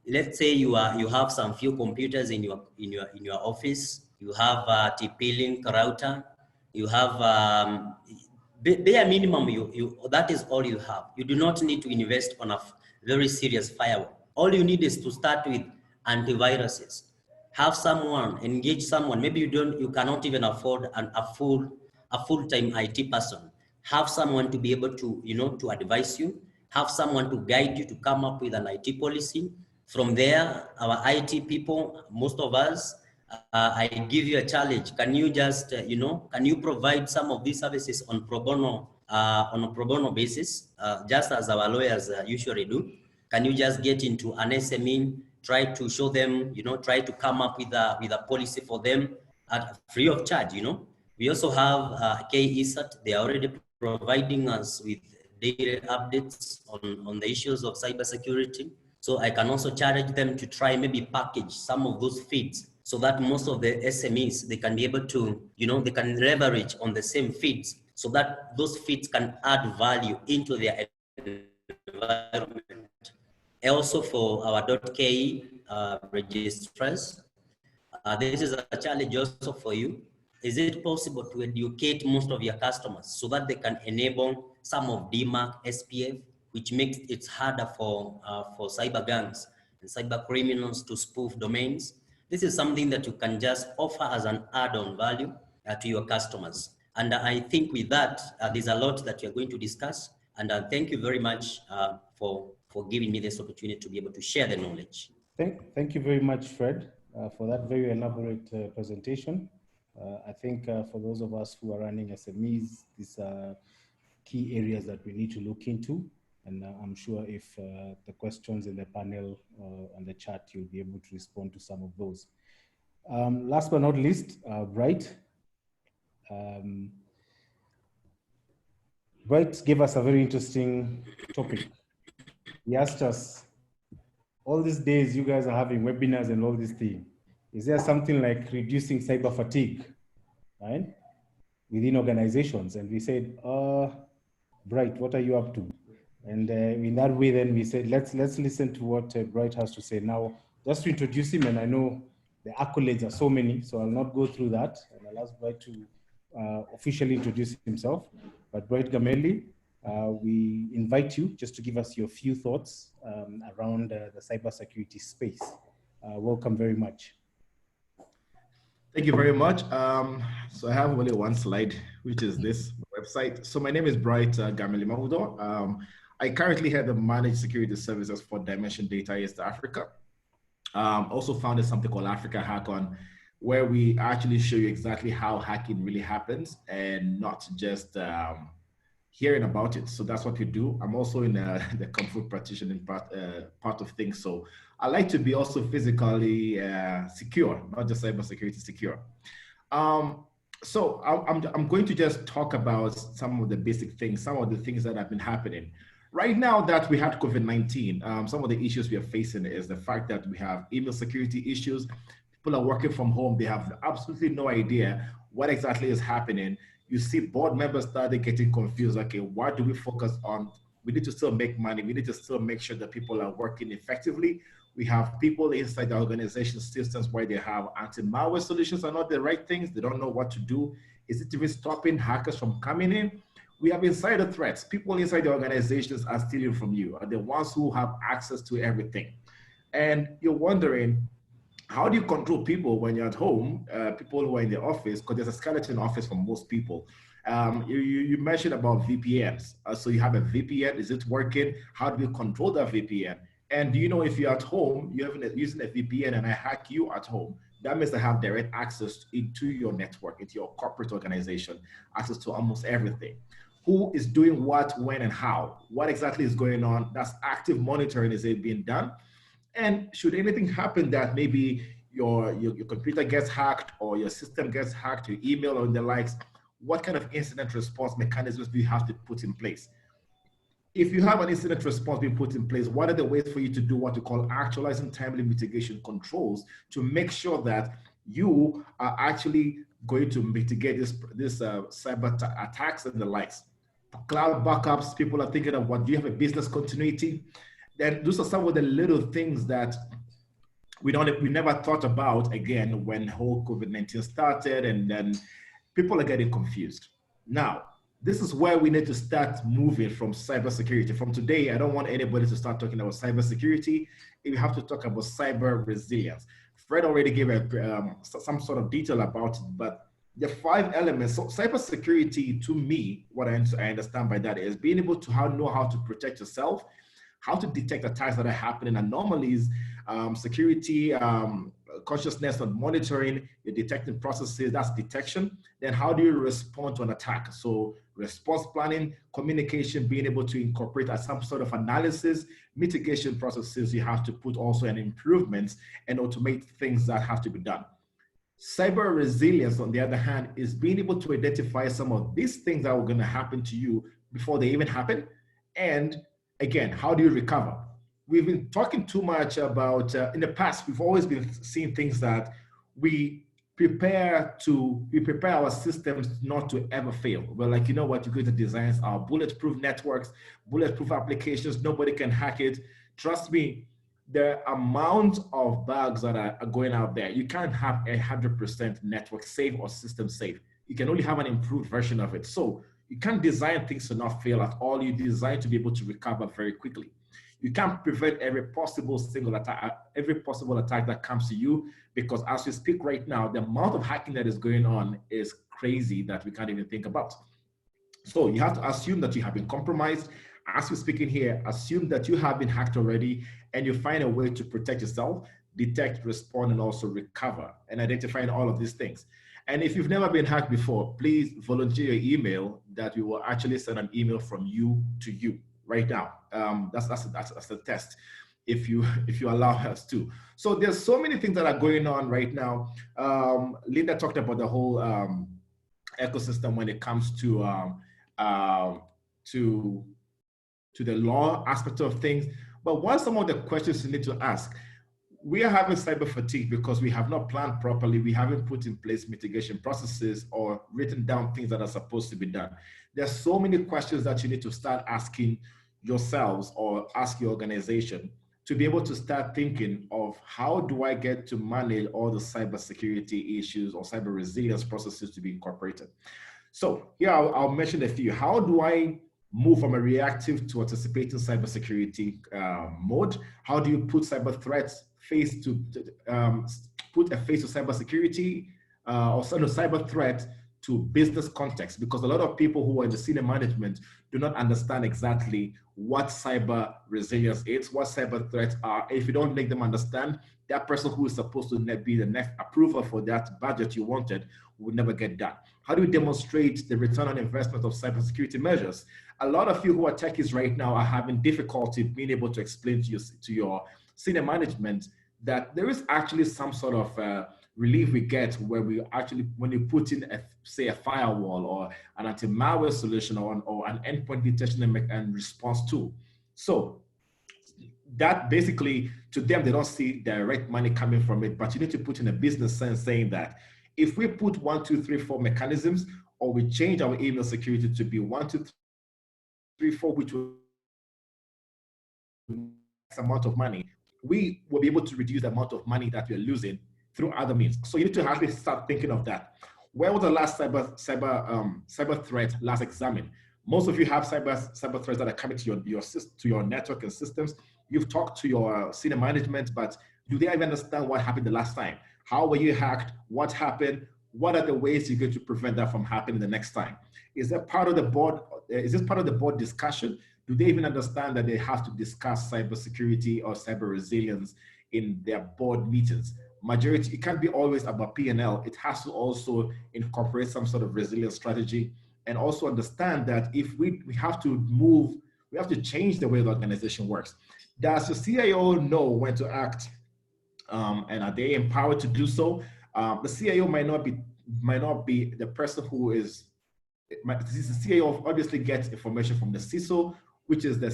Let's say you have some few computers in your office. You have a TP-Link router. You have bare minimum. That is all you have. You do not need to invest on a very serious firewall. All you need is to start with antiviruses. Have someone, engage someone. Maybe you cannot even afford a full-time IT person. Have someone to be able to to advise you. Have someone to guide you to come up with an IT policy. From there, our IT people, most of us, I give you a challenge. Can you just can you provide some of these services on pro bono basis, just as our lawyers usually do? Can you just get into an SME, try to show them, try to come up with a policy for them at free of charge? We also have KeNIC. They are already providing us with daily updates on the issues of cybersecurity. So I can also challenge them to try maybe package some of those feeds so that most of the SMEs, they can be able to, they can leverage on the same feeds so that those feeds can add value into their environment. Also for our .ke registrars, this is a challenge also for you. Is it possible to educate most of your customers so that they can enable some of DMARC, SPF, which makes it harder for cyber gangs and cyber criminals to spoof domains? This is something that you can just offer as an add-on value to your customers. And I think with that, there's a lot that you're going to discuss. And thank you very much for giving me this opportunity to be able to share the knowledge. Thank you very much, Fred, for that very elaborate presentation. I think for those of us who are running SMEs, these are key areas that we need to look into. And I'm sure if the questions in the panel on the chat, you'll be able to respond to some of those. Last but not least, Bright. Bright gave us a very interesting topic. He asked us, all these days you guys are having webinars and all these things. Is there something like reducing cyber fatigue, right, within organizations? And we said, Bright, what are you up to? And in that way, then we said, let's listen to what Bright has to say. Now, just to introduce him, and I know the accolades are so many, so I'll not go through that. And I'll ask Bright to officially introduce himself. But Bright Gameli, we invite you just to give us your few thoughts around the cybersecurity space. Welcome very much. Thank you very much. So I have only one slide, which is this website. So my name is Bright Gameli Mawudor. I currently head the Managed Security Services for Dimension Data East Africa. Also founded something called Africa Hack On, where we actually show you exactly how hacking really happens and not just hearing about it. So that's what we do. I'm also in the comfort practitioning part of things. So I like to be also physically secure, not just cybersecurity secure. So I'm going to just talk about some of the basic things, some of the things that have been happening. Right now that we had COVID-19, some of the issues we are facing is the fact that we have email security issues. People are working from home. They have absolutely no idea what exactly is happening. You see board members started getting confused. Okay, what do we focus on? We need to still make money. We need to still make sure that people are working effectively. We have people inside the organization systems where they have anti-malware solutions are not the right things. They don't know what to do. Is it even stopping hackers from coming in? We have insider threats. People inside the organizations are stealing from you, are the ones who have access to everything. And you're wondering, how do you control people when you're at home, people who are in the office, because there's a skeleton office for most people. You mentioned about VPNs. So you have a VPN, is it working? How do you control that VPN? And do you know if you're at home, you're using a VPN and I hack you at home, that means I have direct access into your network, into your corporate organization, access to almost everything. Who is doing what, when, and how? What exactly is going on? That's active monitoring. Is it being done? And should anything happen that maybe your computer gets hacked or your system gets hacked, your email or the likes, what kind of incident response mechanisms do you have to put in place? If you have an incident response being put in place, what are the ways for you to do what we call actualizing timely mitigation controls to make sure that you are actually going to mitigate this cyber attacks and the likes? Cloud backups, people are thinking of what, do you have a business continuity? Then those are some of the little things that we never thought about, again, when whole COVID-19 started, and then people are getting confused. Now, this is where we need to start moving from cybersecurity. From today, I don't want anybody to start talking about cybersecurity. We have to talk about cyber resilience. Fred already gave some sort of detail about it, but the 5 elements. So cybersecurity, to me, what I understand by that is being able to know how to protect yourself, how to detect attacks that are happening, anomalies, security, consciousness and monitoring, your detecting processes, that's detection. Then how do you respond to an attack? So response planning, communication, being able to incorporate some sort of analysis, mitigation processes, you have to put also an improvements and automate things that have to be done. Cyber resilience, on the other hand, is being able to identify some of these things that are going to happen to you before they even happen. And again, how do you recover? We've been talking too much about, in the past, we've always been seeing things that we prepare our systems not to ever fail. We're like, you know what, you're going to design our bulletproof networks, bulletproof applications, nobody can hack it. Trust me, the amount of bugs that are going out there, you can't have 100% network safe or system safe. You can only have an improved version of it. So you can't design things to not fail at all. You design to be able to recover very quickly. You can't prevent every possible attack that comes to you, because as we speak right now, the amount of hacking that is going on is crazy that we can't even think about. So you have to assume that you have been compromised. As we're speaking here, assume that you have been hacked already, and you find a way to protect yourself, detect, respond, and also recover, and identifying all of these things. And if you've never been hacked before, please volunteer your email that we will actually send an email from you to you right now. That's a test, if you allow us to. So there's so many things that are going on right now. Linda talked about the whole ecosystem when it comes to the law aspect of things. But what are some of the questions you need to ask? We are having cyber fatigue because we have not planned properly. We haven't put in place mitigation processes or written down things that are supposed to be done. There's so many questions that you need to start asking yourselves or ask your organization to be able to start thinking of, how do I get to manage all the cybersecurity issues or cyber resilience processes to be incorporated? So here I'll mention a few. How do I move from a reactive to anticipating cybersecurity mode? How do you put cyber threats put a face to cybersecurity or cyber threat to business context? Because a lot of people who are in the senior management do not understand exactly what cyber resilience is, what cyber threats are. If you don't make them understand, that person who is supposed to be the next approver for that budget you wanted would never get done. How do you demonstrate the return on investment of cybersecurity measures? A lot of you who are techies right now are having difficulty being able to explain to your senior management that there is actually some sort of relief we get where we actually, when you put in, say, a firewall or an anti-malware solution or an endpoint detection and response tool. So that basically, to them, they don't see direct money coming from it, but you need to put in a business sense saying that if we put 1, 2, 3, 4 mechanisms, or we change our email security to be 1, 2, 3, 4, which will amount of money, we will be able to reduce the amount of money that we're losing through other means. So you need to actually start thinking of that. Where was the last cyber threat last examined? Most of you have cyber threats that are coming to your network and systems. You've talked to your senior management, but do they even understand what happened the last time? How were you hacked? What happened? What are the ways you're going to prevent that from happening the next time? Is that part of the board? Is this part of the board discussion? Do they even understand that they have to discuss cybersecurity or cyber resilience in their board meetings? Majority, it can't be always about P&L. It has to also incorporate some sort of resilience strategy, and also understand that if we have to move, we have to change the way the organization works. Does the CIO know when to act, and are they empowered to do so? The CIO might not be the person who is. The CIO obviously gets information from the CISO, which is the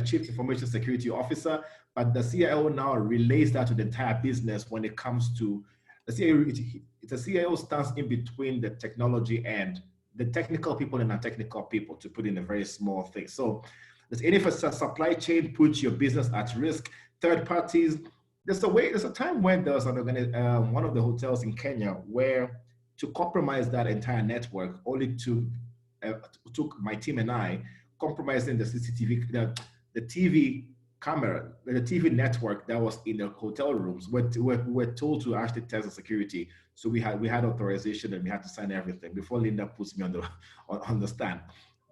Chief Information Security Officer, but the CIO now relays that to the entire business when it comes to the CIO. The CIO stands in between the technology and the technical people and non-technical people, to put in a very small thing. So if a supply chain puts your business at risk, third parties, there's a time when there was one of the hotels in Kenya where, to compromise that entire network, only took my team and I compromising the Cctv, the TV camera, the TV network that was in the hotel rooms. We're told to actually test the security. So we had authorization and we had to sign everything before Linda puts me on the stand.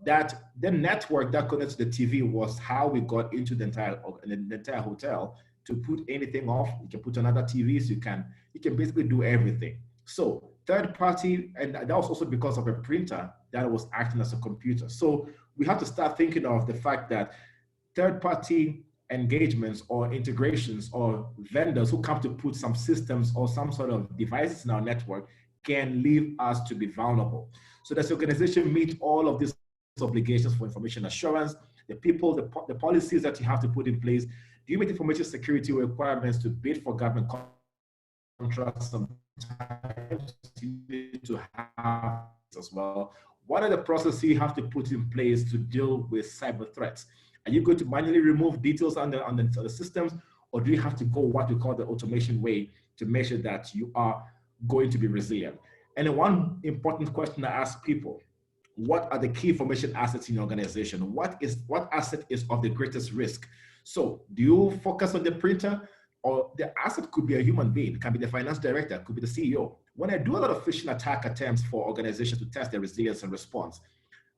That the network that connects to the TV was how we got into the entire hotel. To put anything off, you can put another TV, so you can basically do everything. So third party, and that was also because of a printer that was acting as a computer. So we have to start thinking of the fact that third party engagements or integrations or vendors who come to put some systems or some sort of devices in our network can leave us to be vulnerable. So does the organization meet all of these obligations for information assurance, the people, the policies that you have to put in place? Do you meet information security requirements to bid for government contracts? Sometimes you need to have as well. What are the processes you have to put in place to deal with cyber threats? Are you going to manually remove details on the systems, or do you have to go what we call the automation way to make sure that you are going to be resilient? And then one important question I ask people: what are the key information assets in your organization? What asset is of the greatest risk? So do you focus on the printer, or the asset could be a human being? It can be the finance director, it could be the CEO. When I do a lot of phishing attack attempts for organizations to test their resilience and response,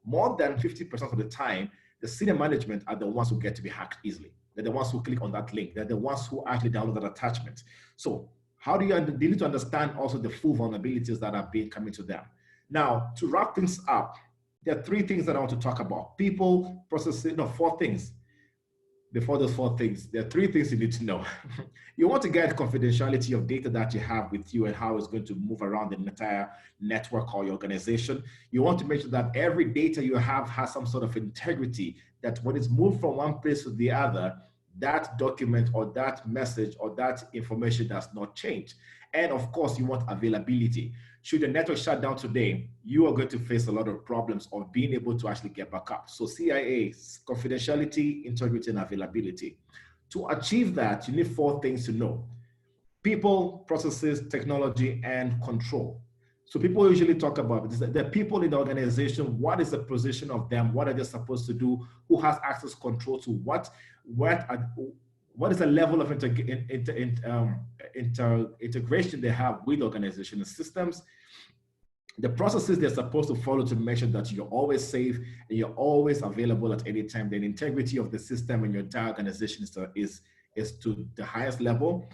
more than 50% of the time, the senior management are the ones who get to be hacked easily. They're the ones who click on that link. They're the ones who actually download that attachment. So how do you need to understand also the full vulnerabilities that are coming to them? Now, to wrap things up, there are 3 things that I want to talk about. People, processes, 4 things. Before those 4 things, there are 3 things you need to know. You want to get confidentiality of data that you have with you and how it's going to move around the entire network or your organization. You want to make sure that every data you have has some sort of integrity, that when it's moved from one place to the other, that document or that message or that information does not change. And of course, you want availability. Should the network shut down today, you are going to face a lot of problems of being able to actually get back up. So CIA, confidentiality, integrity, and availability. To achieve that, you need 4 things to know: people, processes, technology, and control. So people usually talk about the people in the organization. What is the position of them? What are they supposed to do? Who has access control to what is the level of integration they have with organizational systems? The processes they're supposed to follow to make sure that you're always safe and you're always available at any time. The integrity of the system and your entire organization is to the highest level.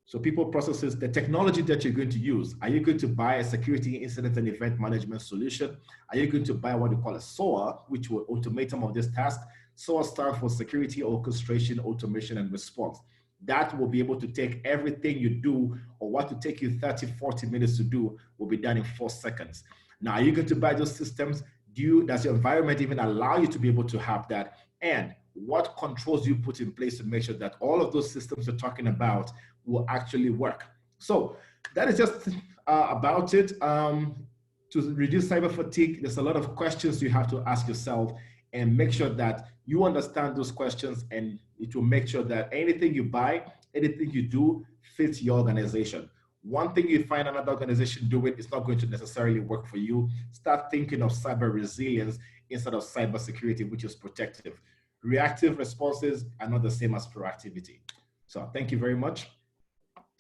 So people, processes, the technology that you're going to use. Are you going to buy a security incident and event management solution? Are you going to buy what we call a SOA, which will automate some of this task? SOA stands for security, orchestration, automation, and response. That will be able to take everything you do, or what will take you 30, 40 minutes to do will be done in 4 seconds. Now, are you going to buy those systems? Does your environment even allow you to be able to have that? And what controls you put in place to make sure that all of those systems you're talking about will actually work? So that is just about it. To reduce cyber fatigue, there's a lot of questions you have to ask yourself, and make sure that you understand those questions, and it will make sure that anything you buy, anything you do fits your organization. One thing you find another organization doing is not going to necessarily work for you. Start thinking of cyber resilience instead of cyber security, which is protective. Reactive responses are not the same as proactivity. So thank you very much.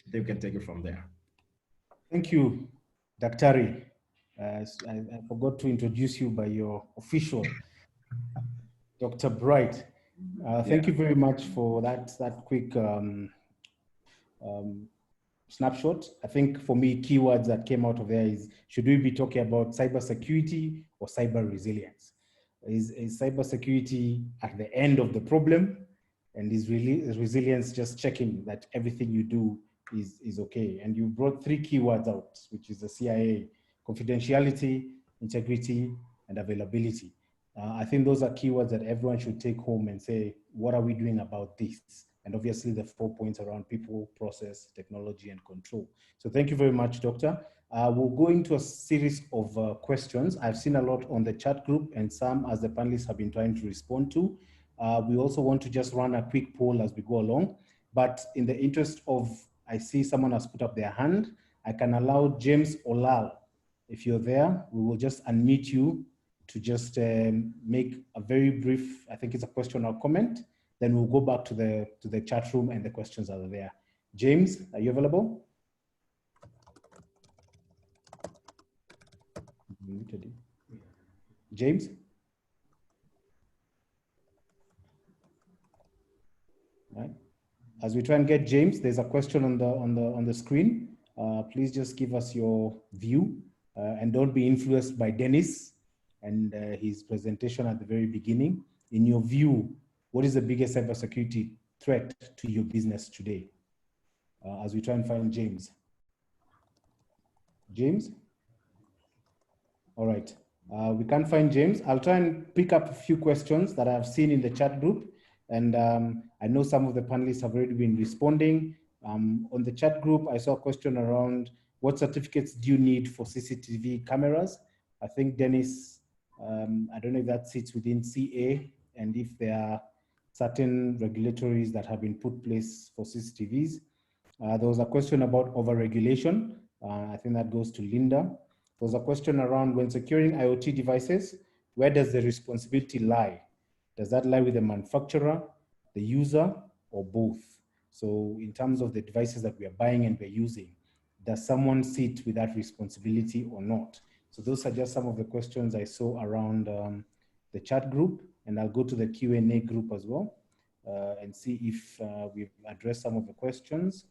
They can take it from there. Thank you, Daktari. I forgot to introduce you by your official, Dr. Bright. Thank you very much for that quick snapshot. I think for me, keywords that came out of there is, should we be talking about cybersecurity or cyber resilience? Is cybersecurity at the end of the problem, and is resilience just checking that everything you do is okay? And you brought 3 keywords out, which is the CIA: confidentiality, integrity, and availability. I think those are keywords that everyone should take home and say, what are we doing about this? And obviously the 4 points around people, process, technology, and control. So thank you very much, Doctor. We'll go into a series of questions. I've seen a lot on the chat group, and some, as the panelists have been trying to respond to. We also want to just run a quick poll as we go along. But in the interest of, I see someone has put up their hand, I can allow James Olal. If you're there, we will just unmute you to just make a very brief, I think it's a question or comment. Then we'll go back to the chat room and the questions are there. James, are you available? James? All right. As we try and get James, there's a question on the screen. Please just give us your view and don't be influenced by Dennis and his presentation at the very beginning. In your view, what is the biggest cybersecurity threat to your business today? As we try and find James. James? All right, we can't find James. I'll try and pick up a few questions that I've seen in the chat group. And I know some of the panelists have already been responding. On the chat group, I saw a question around what certificates do you need for CCTV cameras? I think Dennis, I don't know if that sits within CA, and if there are certain regulatories that have been put place for CCTVs. There was a question about overregulation. I think that goes to Linda. There was a question around, when securing IoT devices, where does the responsibility lie? Does that lie with the manufacturer, the user, or both? So in terms of the devices that we are buying and we're using, does someone sit with that responsibility or not? So those are just some of the questions I saw around the chat group, and I'll go to the Q&A group as well and see if we've addressed some of the questions.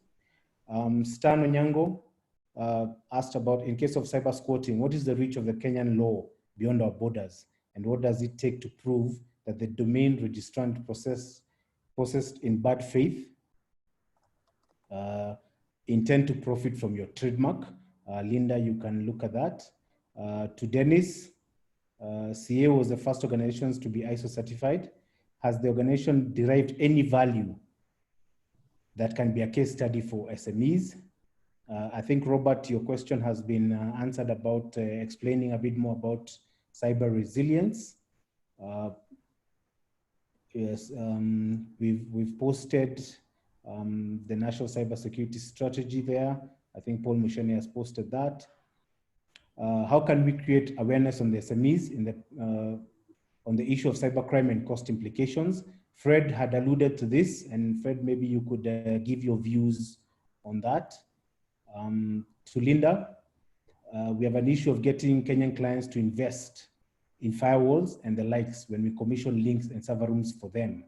Stan Onyango asked about, in case of cyber squatting, what is the reach of the Kenyan law beyond our borders? And what does it take to prove that the domain registrant processed in bad faith intend to profit from your trademark? Linda, you can look at that. To Dennis, CA was the first organizations to be ISO certified. Has the organization derived any value that can be a case study for SMEs? I think, Robert, your question has been answered about explaining a bit more about cyber resilience. Yes, we've posted the National Cybersecurity Strategy there. I think Paul Musheni has posted that. How can we create awareness on the SMEs in the on the issue of cybercrime and cost implications? Fred had alluded to this, and Fred, maybe you could give your views on that. To Linda, we have an issue of getting Kenyan clients to invest in firewalls and the likes when we commission links and server rooms for them.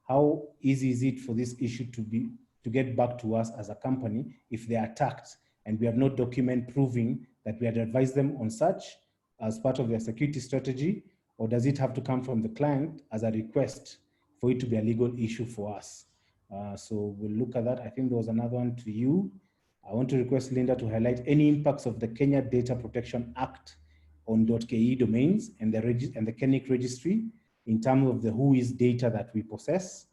How easy is it for this issue to to get back to us as a company if they are attacked and we have no document proving that we had advised them on such as part of their security strategy, or does it have to come from the client as a request for it to be a legal issue for us? So we'll look at that. I think there was another one to you. I want to request Linda to highlight any impacts of the Kenya Data Protection Act on .ke domains and the KeNIC registry in terms of the who is data that we possess.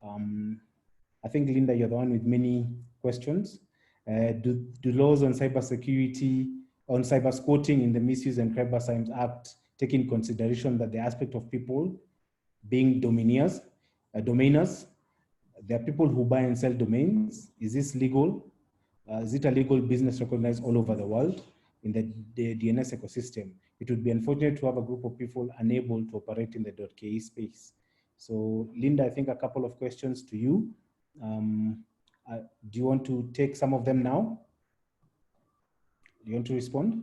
I think, Linda, you're the one with many questions. Do laws on cybersecurity, on cyber squatting in the Misuse and Cyber Act take in consideration that the aspect of people being domainers? There are people who buy and sell domains. Is this legal? Is it a legal business recognized all over the world in the DNS ecosystem? It would be unfortunate to have a group of people unable to operate in the .ke space. So, Linda, I think a couple of questions to you. Do you want to take some of them now? Do you want to respond?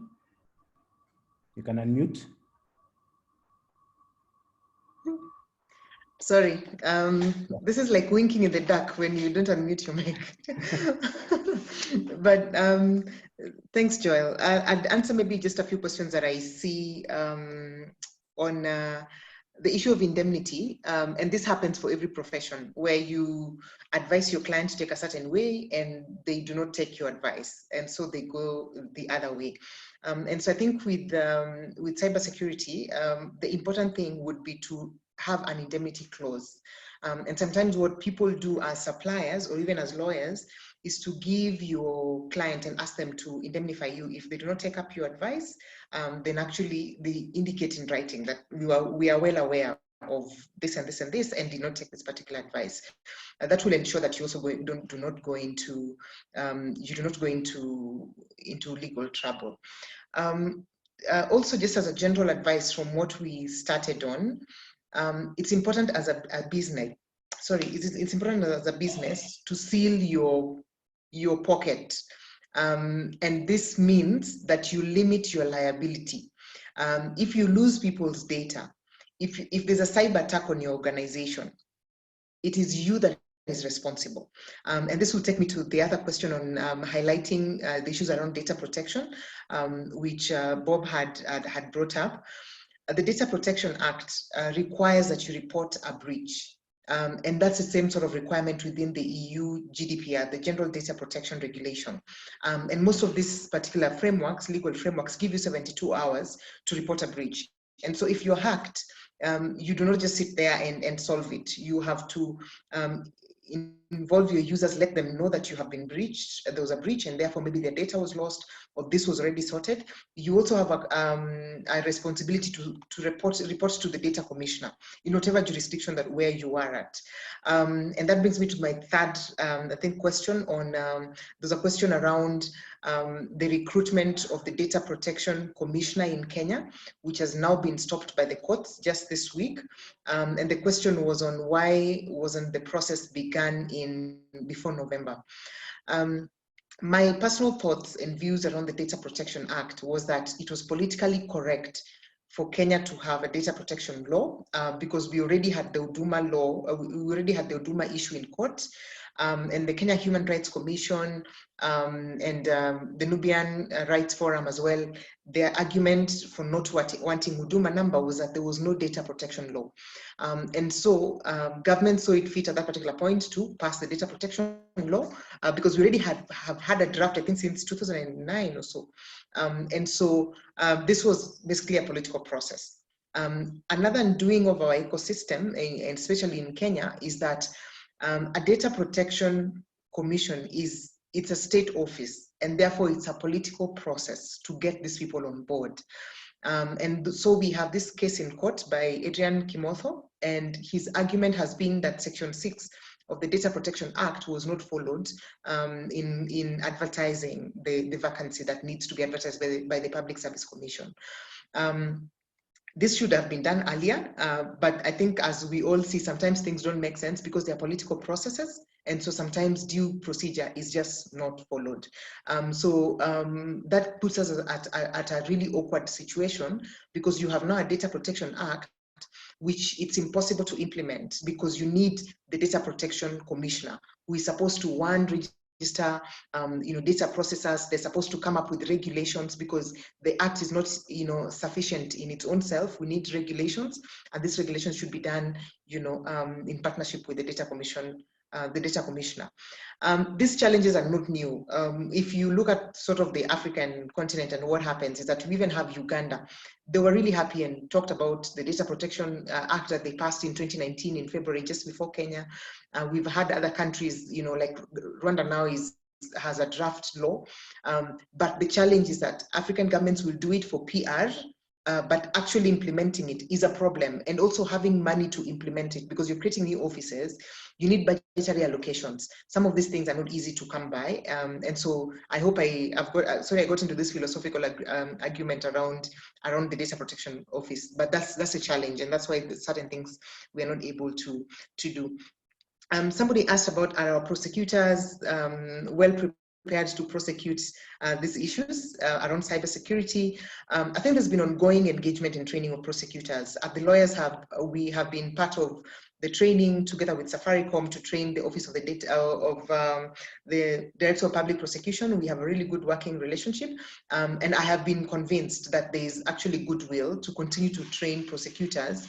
You can unmute. Sorry, this is like winking in the dark when you don't unmute your mic. But thanks, Joel. I'd answer maybe just a few questions that I see on the issue of indemnity. And this happens for every profession where you advise your client to take a certain way and they do not take your advice. And so they go the other way. And so I think with cybersecurity, the important thing would be to have an indemnity clause. And sometimes what people do as suppliers or even as lawyers is to give your client and ask them to indemnify you. If they do not take up your advice, then actually they indicate in writing that we are well aware of this and this and this and did not take this particular advice. That will ensure that you also do not go into legal trouble. Also, just as a general advice from what we started on, it's important as a business. It's important as a business to seal your pocket, and this means that you limit your liability. If you lose people's data, if there's a cyber attack on your organization, it is you that is responsible. And this will take me to the other question on highlighting the issues around data protection, which Bob had brought up. The Data Protection Act requires that you report a breach. And that's the same sort of requirement within the EU GDPR, the General Data Protection Regulation. And most of these particular frameworks, legal frameworks, give you 72 hours to report a breach. And so if you're hacked, you do not just sit there and solve it. You have to involve your users, let them know that you have been breached, there was a breach, and therefore maybe their data was lost or this was already sorted. You also have a responsibility to report to the data commissioner in whatever jurisdiction where you are at. And that brings me to my third, I think, question on, there's a question around the recruitment of the Data Protection Commissioner in Kenya, which has now been stopped by the courts just this week. And the question was on why wasn't the process begun before November. My personal thoughts and views around the Data Protection Act was that it was politically correct for Kenya to have a data protection law because we already had the Huduma law, we already had the Huduma issue in court. And the Kenya Human Rights Commission and the Nubian Rights Forum as well, their argument for not wanting Huduma number was that there was no data protection law. And so government saw it fit at that particular point to pass the data protection law because we already have had a draft, I think, since 2009 or so. And so this was basically a political process. Another undoing of our ecosystem, and especially in Kenya, is that a data protection commission it's a state office, and therefore it's a political process to get these people on board. And so we have this case in court by Adrian Kimotho, and his argument has been that Section 6 of the Data Protection Act was not followed in advertising the vacancy that needs to be advertised by the Public Service Commission. This should have been done earlier, but I think as we all see, sometimes things don't make sense because they are political processes, and so sometimes due procedure is just not followed. That puts us at a really awkward situation because you have now a Data Protection Act which it's impossible to implement because you need the data protection commissioner who is supposed to, one, register data processors. They're supposed to come up with regulations because the act is not sufficient in its own self. We need regulations, and these regulations should be done in partnership with the data commissioner. These challenges are not new. If you look at sort of the African continent, and what happens is that we even have Uganda. They were really happy and talked about the Data Protection Act that they passed in 2019 in February, just before Kenya. We've had other countries, like Rwanda now has a draft law. But the challenge is that African governments will do it for PR, but actually implementing it is a problem, and also having money to implement it, because you're creating new offices, you need budgetary allocations. Some of these things are not easy to come by, and so I hope I got into this philosophical argument around the data protection office, but that's a challenge, and that's why certain things we are not able to do. Somebody asked about, are our prosecutors well prepared to prosecute these issues around cybersecurity? I think there's been ongoing engagement and training of prosecutors. The lawyers we have been part of the training together with Safaricom to train the Office of the Director of Public Prosecution. We have a really good working relationship, and I have been convinced that there is actually goodwill to continue to train prosecutors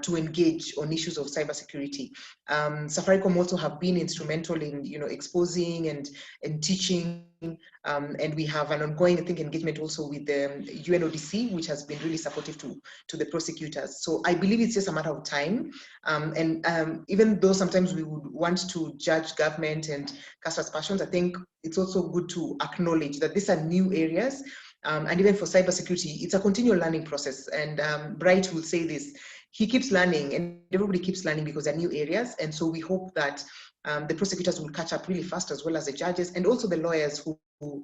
to engage on issues of cybersecurity. Safaricom also have been instrumental in exposing and teaching, and we have an ongoing, I think, engagement also with the UNODC, which has been really supportive to the prosecutors. So I believe it's just a matter of time, and even though sometimes we would want to judge government and cast aspersions, I think it's also good to acknowledge that these are new areas, and even for cybersecurity, it's a continual learning process. And Bright will say this, he keeps learning, and everybody keeps learning because they're new areas. And so we hope that the prosecutors will catch up really fast, as well as the judges and also the lawyers who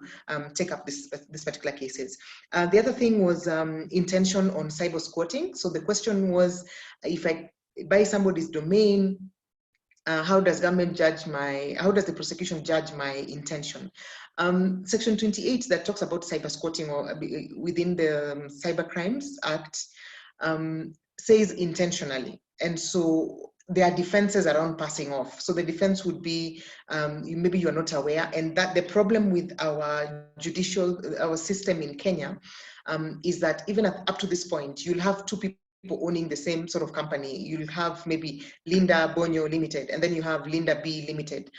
take up this particular cases. The other thing was intention on cyber squatting. So the question was, if I buy somebody's domain, how does the prosecution judge my intention? Section 28 that talks about cyber squatting, or within the Cyber Crimes Act, says intentionally. And so there are defenses around passing off. So the defense would be, maybe you're not aware, and that the problem with our system in Kenya is that even up to this point, you'll have two people owning the same sort of company. You'll have maybe Linda Bonyo Limited, and then you have Linda B Limited.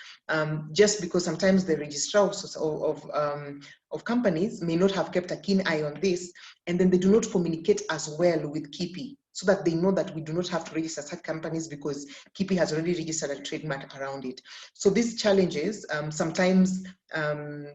Just because sometimes the registrar of companies may not have kept a keen eye on this, and then they do not communicate as well with KIPI, so that they know that we do not have to register such companies because KIPI has already registered a trademark around it. So these challenges sometimes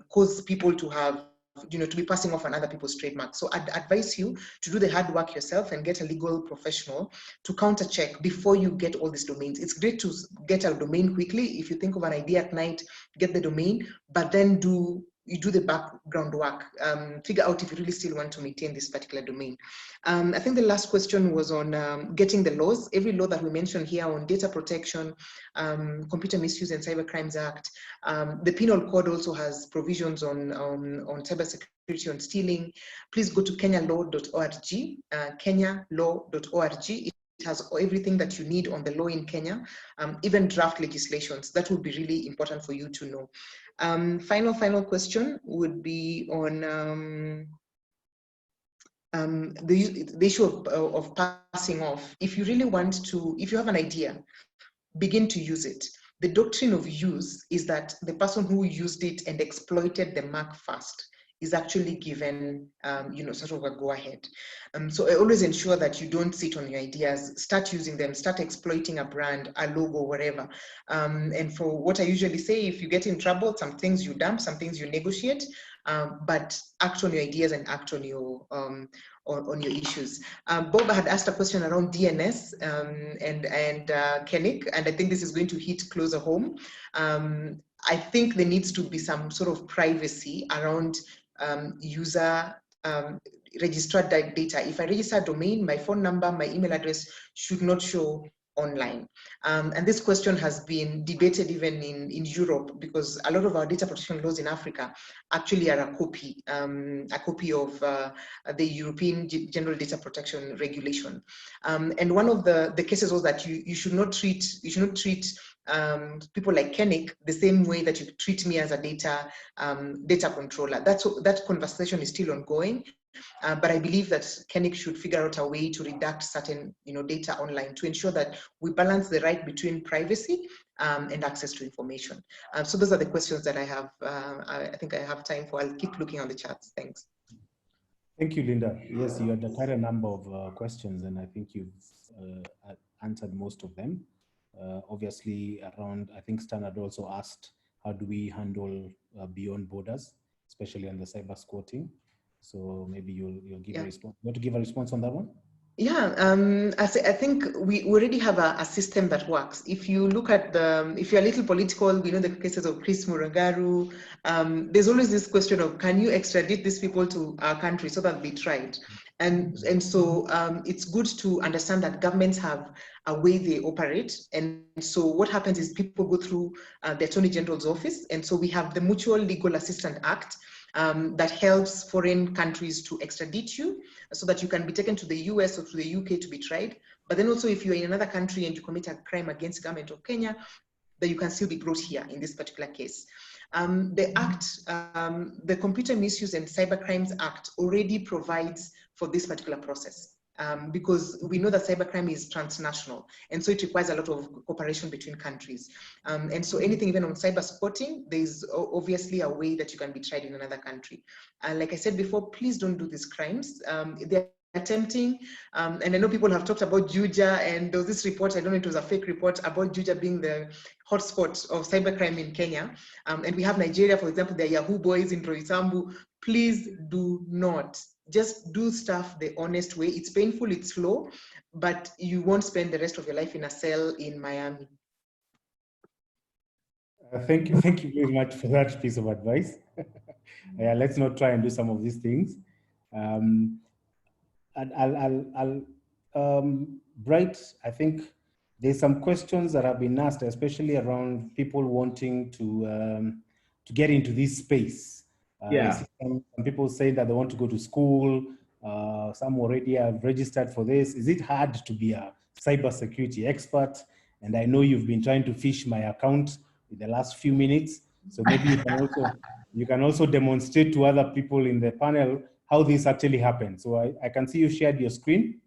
cause people to have, to be passing off on other people's trademarks. So I'd advise you to do the hard work yourself and get a legal professional to counter check before you get all these domains. It's great to get a domain quickly. If you think of an idea at night, get the domain, but then you do the background work, figure out if you really still want to maintain this particular domain. I think the last question was on getting the laws. Every law that we mentioned here on data protection, Computer Misuse and Cyber Crimes Act, the Penal Code also has provisions on cybersecurity, on stealing. Please go to kenyalaw.org, kenyalaw.org. It has everything that you need on the law in Kenya, even draft legislations. That would be really important for you to know. Final question would be on the issue of passing off. If you really want to, if you have an idea, begin to use it. The doctrine of use is that the person who used it and exploited the mark first is actually given, sort of a go-ahead. So I always ensure that you don't sit on your ideas, start using them, start exploiting a brand, a logo, whatever. And for what I usually say, if you get in trouble, some things you dump, some things you negotiate, but act on your ideas and act on your issues. Bob had asked a question around DNS and KeNIC, and I think this is going to hit closer home. I think there needs to be some sort of privacy around user registered data. If I register a domain, my phone number, my email address should not show online. And this question has been debated even in Europe, because a lot of our data protection laws in Africa actually are a copy of the European General Data Protection Regulation. And one of the cases was that you should not treat people like KeNIC the same way that you treat me as a data controller. That conversation is still ongoing. But I believe that KeNIC should figure out a way to redact certain data online to ensure that we balance the right between privacy and access to information. So those are the questions that I have. I think I have time for. I'll keep looking on the charts. Thanks. Thank you, Linda. Yes, you had quite a number of questions, and I think you've answered most of them. Obviously, around, I think Stan had also asked, how do we handle beyond borders, especially on the cyber squatting? So maybe you'll give a response. You want to give a response on that one? Yeah, I think we already have a system that works. If you look at if you're a little political, we know the cases of Chris Muragaru. There's always this question of, can you extradite these people to our country so that they tried? And so it's good to understand that governments have a way they operate. And so what happens is people go through the Attorney General's office. And so we have the Mutual Legal Assistance Act that helps foreign countries to extradite you so that you can be taken to the US or to the UK to be tried. But then also if you're in another country and you commit a crime against the government of Kenya, that you can still be brought here in this particular case. The Act, the Computer Misuse and Cybercrimes Act already provides for this particular process. Because we know that cybercrime is transnational, and so it requires a lot of cooperation between countries. And so anything even on cyber squatting, there's obviously a way that you can be tried in another country. Like I said before, please don't do these crimes. They're attempting, and I know people have talked about Juja, and there was this report, I don't know if it was a fake report, about Juja being the hotspot of cybercrime in Kenya. And we have Nigeria, for example, the Yahoo boys in Roysambu. Please do not. Just do stuff the honest way. It's painful, it's slow, but you won't spend the rest of your life in a cell in Miami. Thank you very much for that piece of advice. Yeah, let's not try and do some of these things. And Bright, I think there's some questions that have been asked, especially around people wanting to get into this space. Some people say that they want to go to school. Some already have registered for this. Is it hard to be a cybersecurity expert? And I know you've been trying to fish my account in the last few minutes. So maybe you can also demonstrate to other people in the panel how this actually happens. So I can see you shared your screen.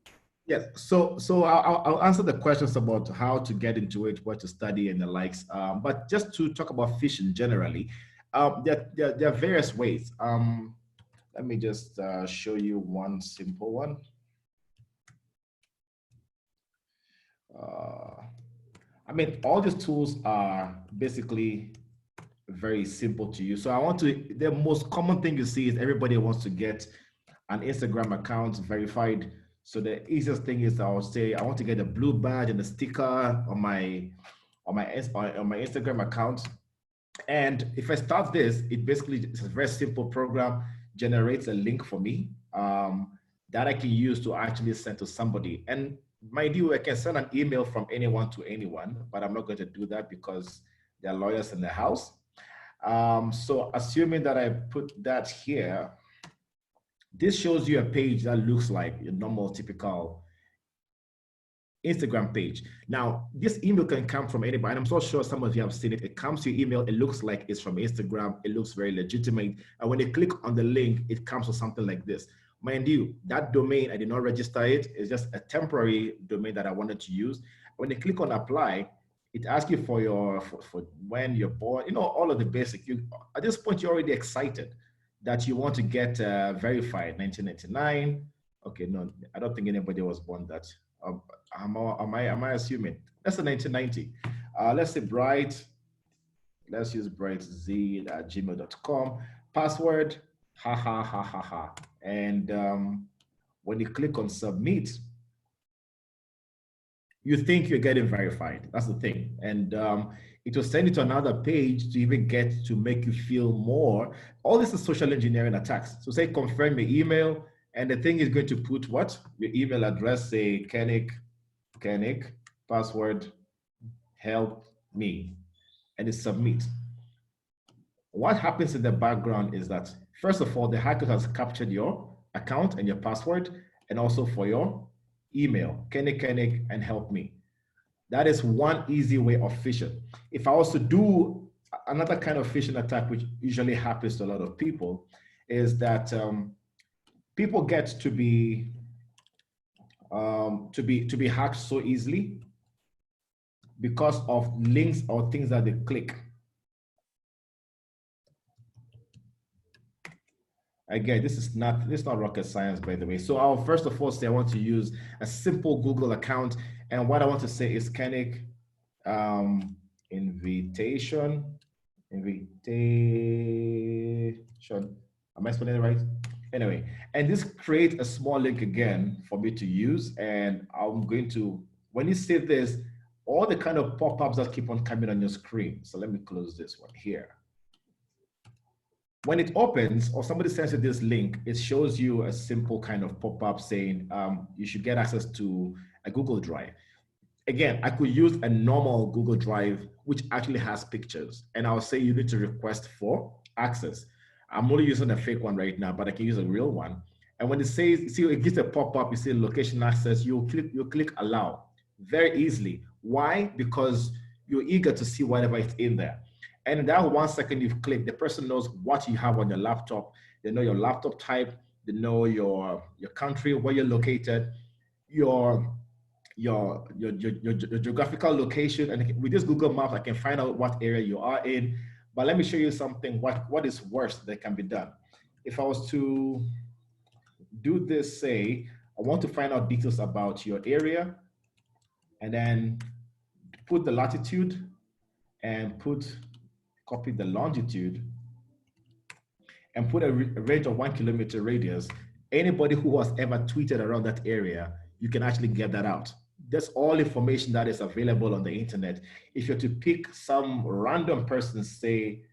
Yes, so I'll answer the questions about how to get into it, what to study and the likes. But just to talk about phishing generally, there are various ways. Let me just show you one simple one. I mean, all these tools are basically very simple to use. So the most common thing you see is everybody wants to get an Instagram account verified. So the easiest thing is I would say, I want to get a blue badge and a sticker on my Instagram account. And if I start this, it's a very simple program, generates a link for me that I can use to actually send to somebody. And mind you, I can send an email from anyone to anyone, but I'm not going to do that because there are lawyers in the house. So assuming that I put that here, this shows you a page that looks like a normal, typical Instagram page. Now, this email can come from anybody, and I'm so sure some of you have seen it. It comes to your email, it looks like it's from Instagram, it looks very legitimate. And when you click on the link, it comes with something like this. Mind you, that domain, I did not register it. It's just a temporary domain that I wanted to use. When you click on apply, it asks you for when you're born, all of the basic. At this point, you're already excited that you want to get verified, 1999. Okay, no, I don't think anybody was born that. Am I assuming? That's a 1990. Let's say Bright. Let's use brightzee@gmail.com. Password, ha ha ha ha ha. And when you click on submit, you think you're getting verified. That's the thing. And it will send you to another page to even get to make you feel more. All this is social engineering attacks. So say confirm your email, and the thing is going to put what? Your email address, say KeNIC, password, help me, and hit submit. What happens in the background is that, first of all, the hacker has captured your account and your password, and also for your email, KeNIC and help me. That is one easy way of phishing. If I was to do another kind of phishing attack, which usually happens to a lot of people, is that people get to be hacked so easily because of links or things that they click. Again, this is not rocket science, by the way. So I'll first of all say I want to use a simple Google account, and what I want to say is KeNIC invitation. Am I spelling it right? Anyway, and this creates a small link again for me to use, and I'm going to, when you see this, all the kind of pop-ups that keep on coming on your screen. So let me close this one here. When it opens or somebody sends you this link, it shows you a simple kind of pop-up saying you should get access to a Google Drive. Again, I could use a normal Google Drive, which actually has pictures, and I'll say you need to request for access. I'm only using a fake one right now, but I can use a real one. And when it says, see, it gives a pop-up, you see location access, you click allow very easily. Why? Because you're eager to see whatever is in there. And in that 1 second you've clicked, the person knows what you have on your laptop. They know your laptop type, they know your country, where you're located, your geographical location. And with this Google Maps, I can find out what area you are in. But let me show you something, what is worse that can be done. If I was to do this, say, I want to find out details about your area, and then put the latitude and copy the longitude and put a range of 1 kilometer radius. Anybody who has ever tweeted around that area, you can actually get that out. That's all information that is available on the internet. If you're to pick some random person, say,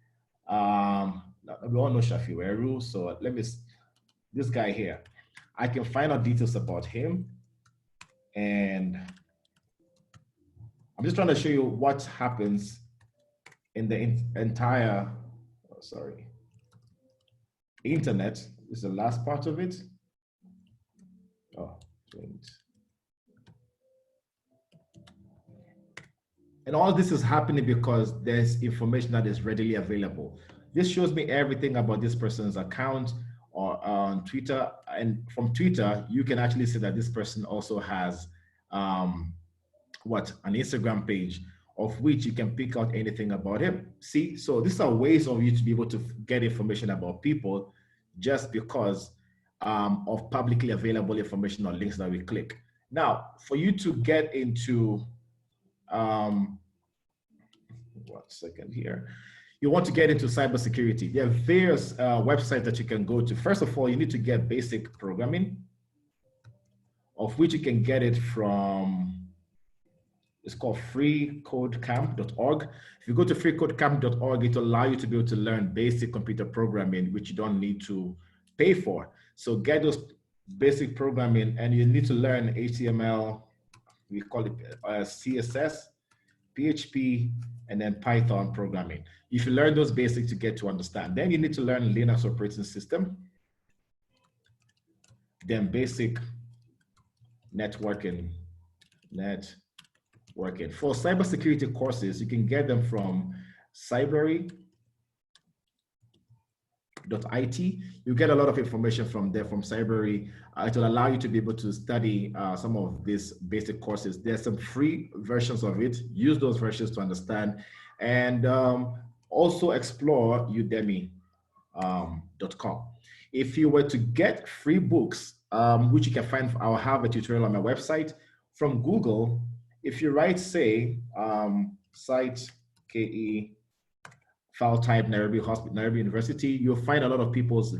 we all know Shafi Weru, so this guy here, I can find out details about him. And I'm just trying to show you what happens in the entire, internet. This is the last part of it. And all this is happening because there's information that is readily available. This shows me everything about this person's account or on Twitter. And from Twitter, you can actually see that this person also has an Instagram page, of which you can pick out anything about him. See, so these are ways of you to be able to get information about people just because of publicly available information or links that we click. Now, for you to get into, 1 second here, you want to get into cybersecurity. There are various websites that you can go to. First of all, you need to get basic programming, of which you can get it from, it's called freecodecamp.org. If you go to freecodecamp.org, it will allow you to be able to learn basic computer programming, which you don't need to pay for. So get those basic programming, and you need to learn HTML, we call it CSS, PHP, and then Python programming. If you learn those basics, you get to understand. Then you need to learn Linux operating system, then basic networking. For cybersecurity courses, you can get them from cybery.it. You get a lot of information from there, from Cybery. It will allow you to be able to study some of these basic courses. There's some free versions of it. Use those versions to understand. And also explore udemy.com. If you were to get free books, which you can find, I'll have a tutorial on my website, from Google. If you write, say, site KE file type Nairobi University, you'll find a lot of people's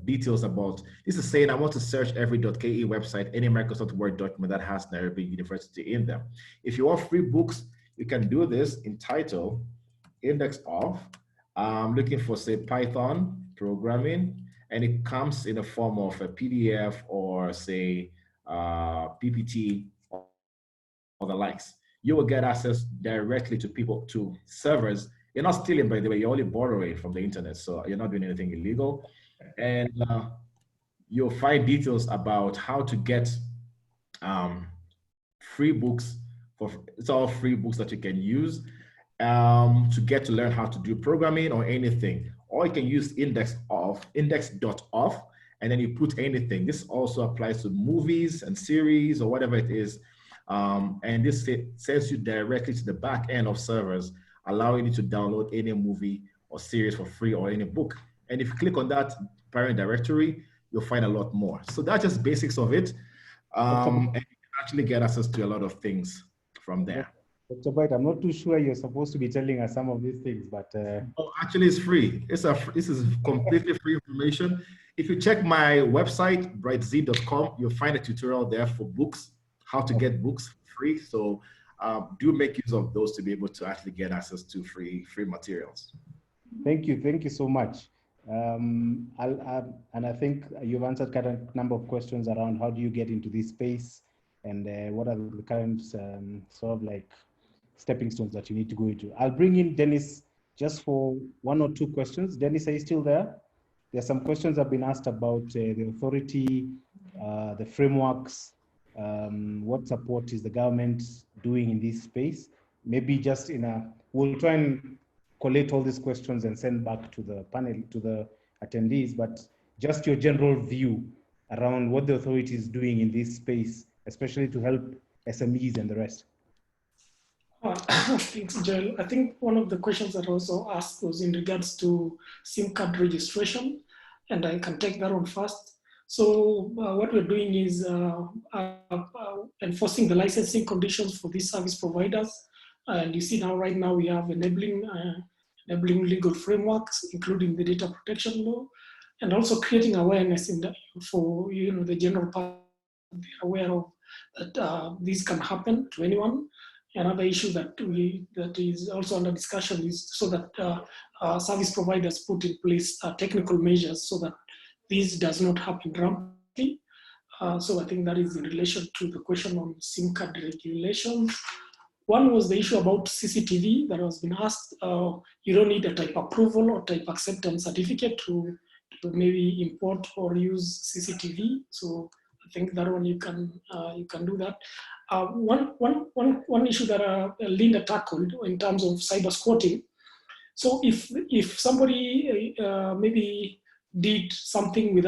details about, this is saying I want to search every .ke website, any Microsoft Word document that has Nairobi University in them. If you want free books, you can do this in title, index of, looking for, say, Python programming, and it comes in the form of a PDF or, say, PPT or the likes. you will get access directly to people, to servers. You're not stealing, by the way, you're only borrowing from the internet. So you're not doing anything illegal. And you'll find details about how to get free books. It's all free books that you can use to get to learn how to do programming or anything. Or you can use index.off, and then you put anything. This also applies to movies and series or whatever it is. And this sends you directly to the back end of servers, allowing you to download any movie or series for free or any book. And if you click on that parent directory, you'll find a lot more. So that's just basics of it. And you can actually get access to a lot of things from there. Dr. Bright, I'm not too sure you're supposed to be telling us some of these things, but... Oh, actually, it's free. This is completely free information. If you check my website, brightzee.com, you'll find a tutorial there for books, how to get books free. So do make use of those to be able to actually get access to free materials. Thank you so much. And I think you've answered quite a number of questions around how do you get into this space and what are the current sort of like stepping stones that you need to go into. I'll bring in Dennis just for one or two questions. Dennis, are you still there? There's some questions have been asked about the authority, the frameworks, what support is the government doing in this space? Maybe just we'll try and collate all these questions and send back to the panel, to the attendees, but just your general view around what the authority is doing in this space, especially to help SMEs and the rest. Thanks, Joel. I think one of the questions that I also asked was in regards to SIM card registration, and I can take that one first. So what we're doing is enforcing the licensing conditions for these service providers. And you see now, right now, we have enabling legal frameworks, including the data protection law, and also creating awareness for the general public aware of that this can happen to anyone. Another issue that is also under discussion is so that service providers put in place technical measures so that this does not happen rampantly. So I think that is in relation to the question on SIM card regulation. One was the issue about CCTV that has been asked. You don't need a type approval or type acceptance certificate to maybe import or use CCTV. So I think that one you can do that. One issue that Linda tackled in terms of cyber squatting. So if somebody maybe did something with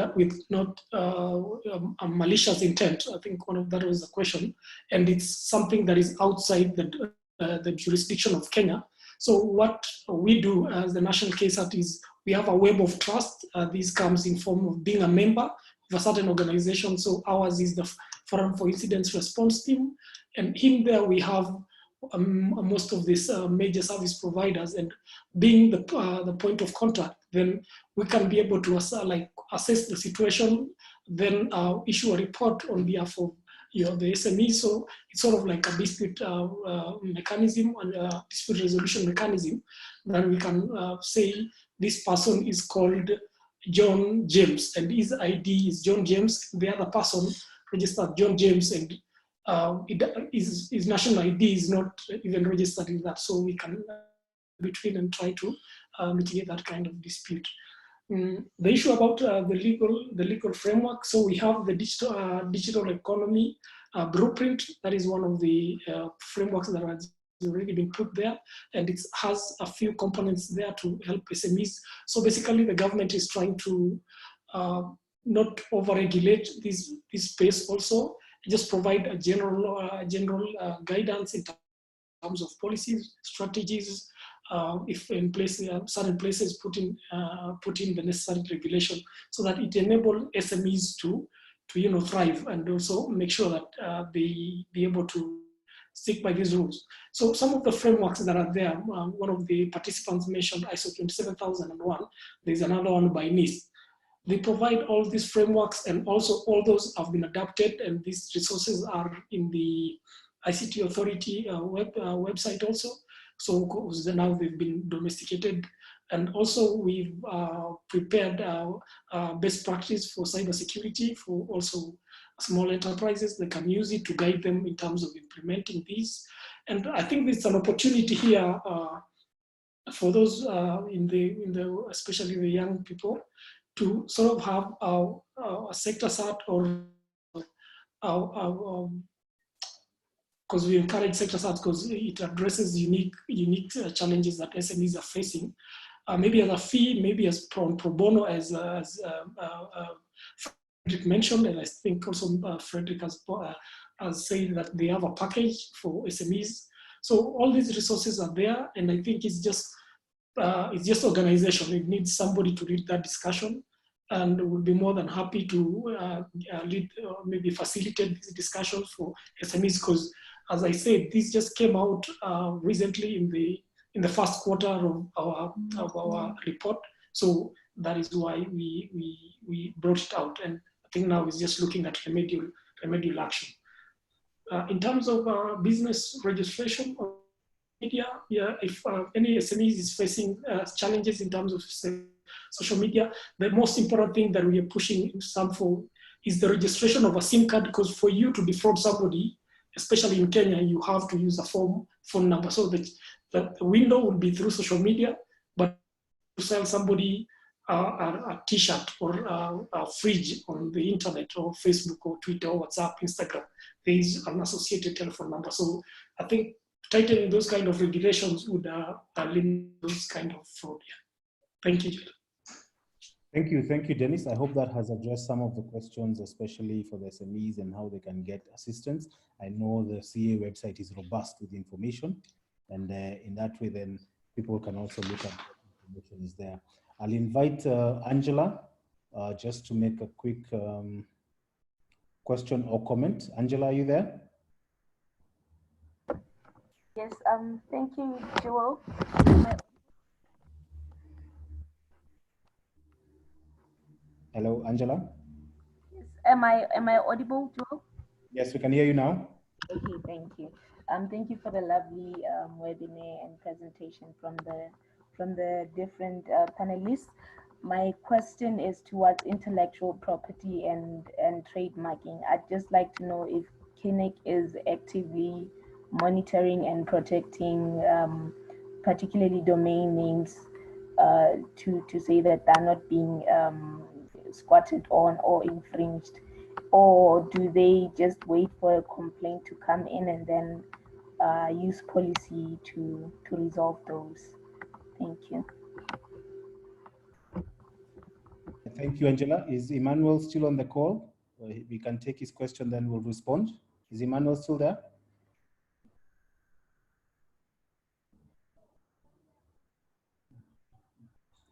not a malicious intent, I think that was the question, and it's something that is outside the jurisdiction of Kenya. So what we do as the National KSAT is we have a web of trust. This comes in form of being a member of a certain organization. So ours is the Forum for Incidents Response Team, and in there we have most of these major service providers, and being the point of contact, then we can be able to assess the situation, then issue a report on behalf of the SME. So it's sort of like a dispute mechanism and a dispute resolution mechanism. Then we can say this person is called John James, and his ID is John James. The other person registered John James, and his national ID is not even registered in that. So we can between and try to mitigate that kind of dispute. The issue about the legal framework. So we have the digital economy blueprint. That is one of the frameworks that has already been put there, and it has a few components there to help SMEs. So basically, the government is trying to not over-regulate this space. Also, just provide a general guidance in terms of policies, strategies. If in certain places put in the necessary regulation, so that it enables SMEs to thrive, and also make sure that they be able to stick by these rules. So some of the frameworks that are there, one of the participants mentioned ISO 27001. There's another one by NIST. They provide all these frameworks, and also all those have been adapted, and these resources are in the ICT Authority website also. So now they've been domesticated, and also we've prepared best practice for cybersecurity for also small enterprises. They can use it to guide them in terms of implementing these. And I think there's an opportunity here for those especially the young people, to sort of have a sector SAT or because we encourage sector SAT because it addresses unique challenges that SMEs are facing. Maybe as a fee, maybe as pro bono, as Fredrick mentioned, and I think also Fredrick has said that they have a package for SMEs. So all these resources are there, and I think it's just organization. It needs somebody to lead that discussion, and we'll be more than happy to lead, maybe facilitate these discussions for SMEs, because as I said, this just came out recently in the first quarter of our report. So that is why we brought it out, and I think now it's just looking at remedial action. In terms of business registration or media, if any SMEs is facing challenges in terms of social media, the most important thing that we are pushing some for is the registration of a SIM card, because for you to defraud somebody, especially in Kenya, you have to use a phone number. So the window will be through social media, but to sell somebody a t-shirt or a fridge on the internet or Facebook or Twitter or WhatsApp, Instagram, there is an associated telephone number. So I think tightening those kind of regulations would limit those kind of fraud. Thank you. Thank you, Dennis. I hope that has addressed some of the questions, especially for the SMEs and how they can get assistance. I know the CA website is robust with information, and in that way, then people can also look at what information is there. I'll invite Angela just to make a quick question or comment. Angela, are you there? Yes, thank you, Joel. Hello, Angela. Yes, am I audible, Joel? Yes, we can hear you now. Okay, thank you. Thank you for the lovely webinar and presentation from the different panelists. My question is towards intellectual property and trademarking. I'd just like to know if KeNIC is actively monitoring and protecting particularly domain names to say that they're not being squatted on or infringed, or do they just wait for a complaint to come in and then use policy to resolve those? Thank you. Thank you, Angela. Is Emmanuel still on the call? We can take his question, then we'll respond. Is Emmanuel still there?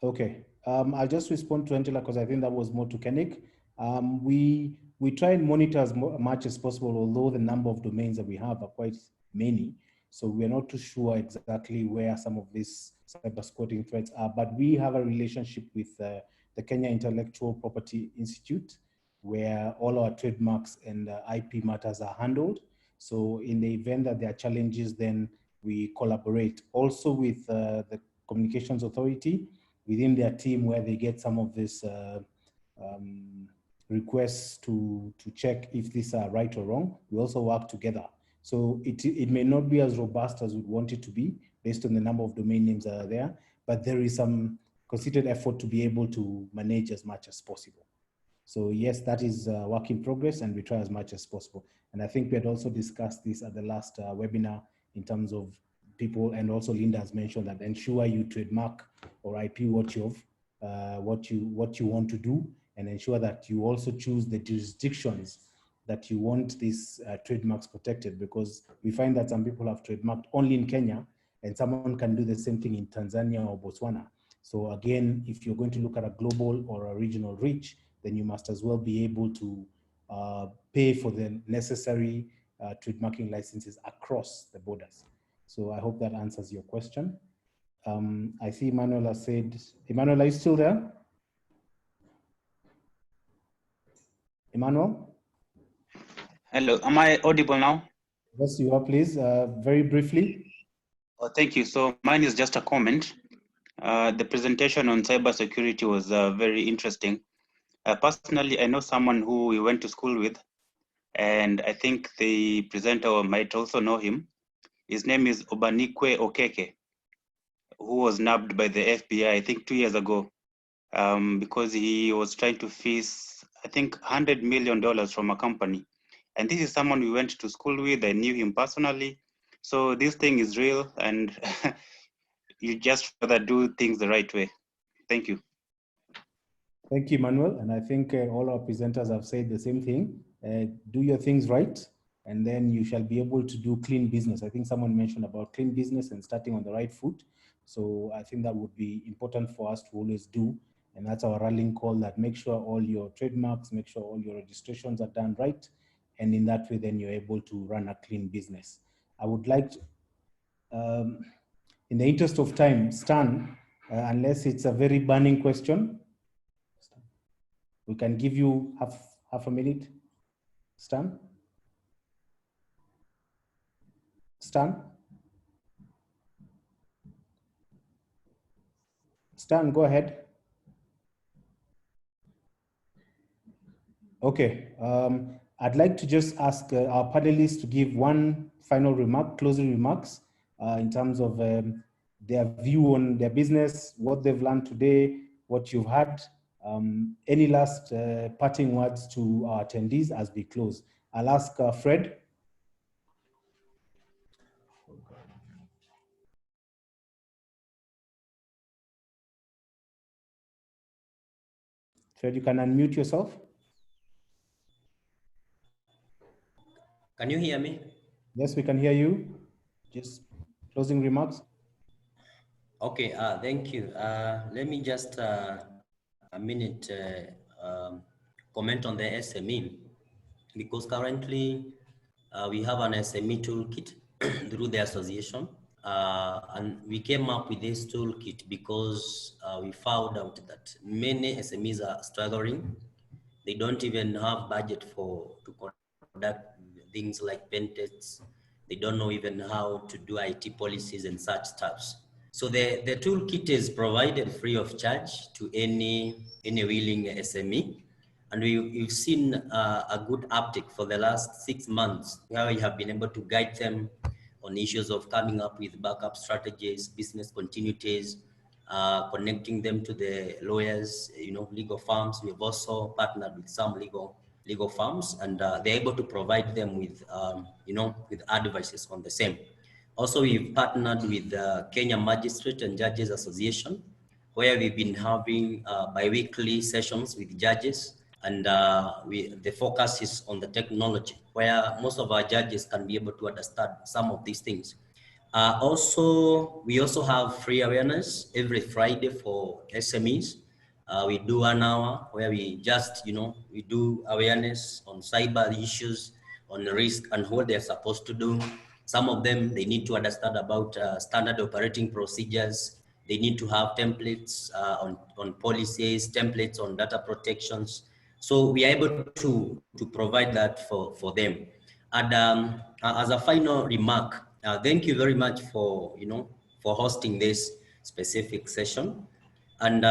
Okay, I'll just respond to Angela because I think that was more to KeNIC. We try and monitor as much as possible, although the number of domains that we have are quite many. So we're not too sure exactly where some of these cyber-squatting threats are, but we have a relationship with the Kenya Intellectual Property Institute, where all our trademarks and IP matters are handled. So in the event that there are challenges, then we collaborate also with the Communications Authority within their team, where they get some of this requests to check if these are right or wrong. We also work together. So it may not be as robust as we want it to be based on the number of domain names that are there, but there is some considered effort to be able to manage as much as possible. So yes, that is a work in progress, and we try as much as possible. And I think we had also discussed this at the last webinar in terms of people, and also Linda has mentioned that ensure you trademark or IP what you want to do, and ensure that you also choose the jurisdictions that you want these trademarks protected, because we find that some people have trademarked only in Kenya, and someone can do the same thing in Tanzania or Botswana. So again, if you're going to look at a global or a regional reach, then you must as well be able to pay for the necessary trademarking licenses across the borders. So I hope that answers your question. I see Emmanuel has said, Emmanuel, are you still there? Emmanuel? Hello, am I audible now? Yes, you are, please, very briefly. Oh, thank you. So mine is just a comment. The presentation on cybersecurity was very interesting. Personally, I know someone who we went to school with, and I think the presenter might also know him. His name is Obanikwe Okeke, who was nabbed by the FBI, I think 2 years ago, because he was trying to fix, I think, $100 million from a company. And this is someone we went to school with. I knew him personally. So this thing is real, and you just rather do things the right way. Thank you. Thank you, Manuel. And I think all our presenters have said the same thing. Do your things right, and then you shall be able to do clean business. I think someone mentioned about clean business and starting on the right foot. So I think that would be important for us to always do. And that's our rallying call, that make sure all your trademarks, make sure all your registrations are done right. And in that way, then you're able to run a clean business. I would like to, in the interest of time, Stan, unless it's a very burning question, we can give you half a minute. Stan? Stan? Stan, go ahead. Okay. I'd like to just ask our panelists to give one final remark, closing remarks, in terms of their view on their business, what they've learned today, what you've had. Any last parting words to our attendees as we close? I'll ask Fred. Fred, you can unmute yourself. Can you hear me? Yes, we can hear you. Just closing remarks. Okay, thank you. Let me just a minute comment on the SME, because currently we have an SME toolkit through the association. And we came up with this toolkit because we found out that many SMEs are struggling. They don't even have budget to conduct things like pen tests. They don't know even how to do IT policies and such stuffs. So the toolkit is provided free of charge to any willing SME. And we've seen a good uptick for the last 6 months, where we have been able to guide them on issues of coming up with backup strategies, business continuities, connecting them to the lawyers, legal firms. We've also partnered with some legal firms, and they're able to provide them with, with advices on the same. Also, we've partnered with the Kenya Magistrate and Judges Association, where we've been having bi-weekly sessions with judges, and the focus is on the technology, where most of our judges can be able to understand some of these things. We also have free awareness every Friday for SMEs. We do 1 hour where we just, we do awareness on cyber issues, on risk and what they're supposed to do. Some of them, they need to understand about standard operating procedures. They need to have templates on policies, templates on data protections. So we are able to provide that for them. And as a final remark, thank you very much for hosting this specific session. And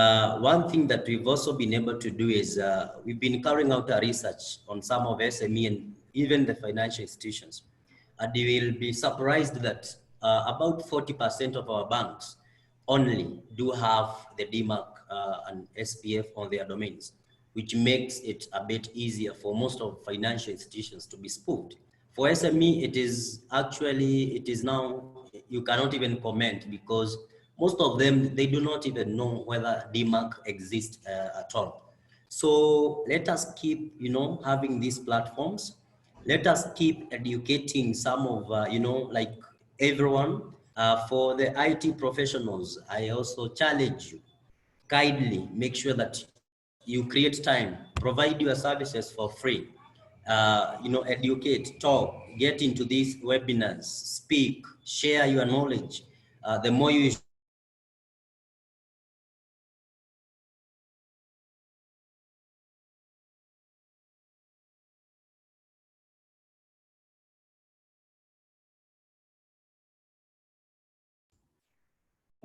one thing that we've also been able to do is we've been carrying out a research on some of SME and even the financial institutions. And you will be surprised that about 40% of our banks only do have the DMARC and SPF on their domains, which makes it a bit easier for most of financial institutions to be spoofed. For SME, it is now, you cannot even comment, because most of them, they do not even know whether DMARC exists at all. So let us keep, having these platforms. Let us keep educating some of, like everyone. For the IT professionals, I also challenge you, kindly make sure that you create time, provide your services for free, educate, talk, get into these webinars, speak, share your knowledge. The more you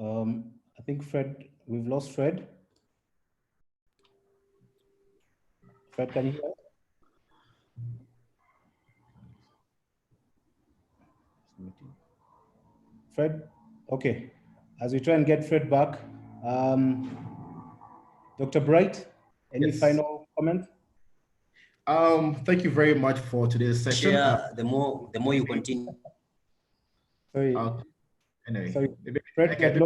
I think Fred, we've lost Fred. Fred, can you hear us? Fred, okay. As we try and get Fred back, Dr. Bright, any final comment? Thank you very much for today's session. The more you continue. Sorry. Anyway, sorry. Fred,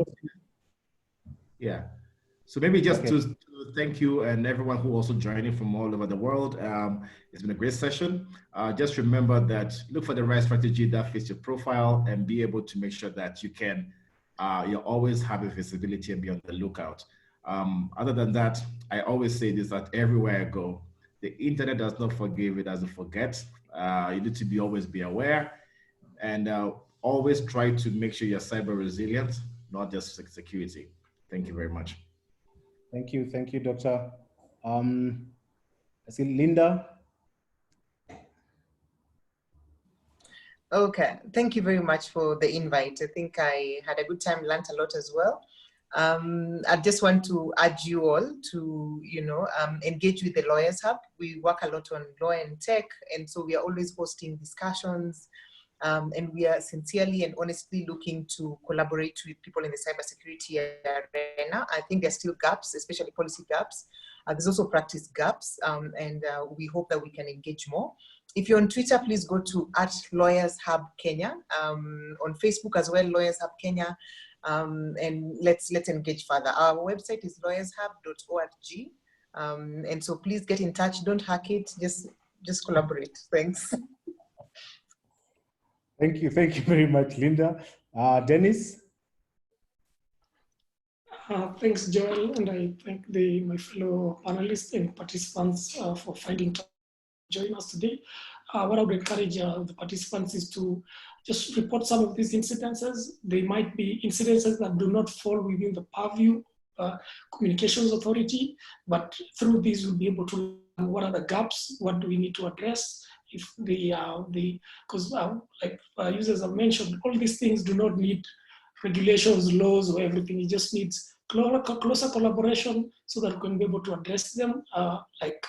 yeah. So maybe just to thank you and everyone who also joining from all over the world. It's been a great session. Just remember that look for the right strategy that fits your profile and be able to make sure that you can, you always have a visibility and be on the lookout. Other than that, I always say this, that everywhere I go, the internet does not forgive, it doesn't forget. You need to always be aware and always try to make sure you're cyber resilient, not just security. Thank you very much. Thank you, Doctor. I see Linda. Okay, thank you very much for the invite. I think I had a good time, learned a lot as well. I just want to urge you all to, engage with the Lawyers Hub. We work a lot on law and tech, and so we are always hosting discussions, and we are sincerely and honestly looking to collaborate with people in the cybersecurity arena. I think there's still gaps, especially policy gaps. There's also practice gaps, and we hope that we can engage more. If you're on Twitter, please go to @LawyersHubKenya. On Facebook as well, Lawyers Hub Kenya. And let's engage further. Our website is lawyershub.org. And so please get in touch. Don't hack it. Just collaborate. Thanks. Thank you very much, Linda. Dennis? Thanks, Joel, and I thank my fellow panelists and participants for finding time to join us today. What I would encourage the participants is to just report some of these incidences. They might be incidences that do not fall within the purview Communications Authority, but through these we'll be able to learn what are the gaps, what do we need to address. If because like users have mentioned, all these things do not need regulations, laws, or everything. It just needs closer collaboration so that we can be able to address them, like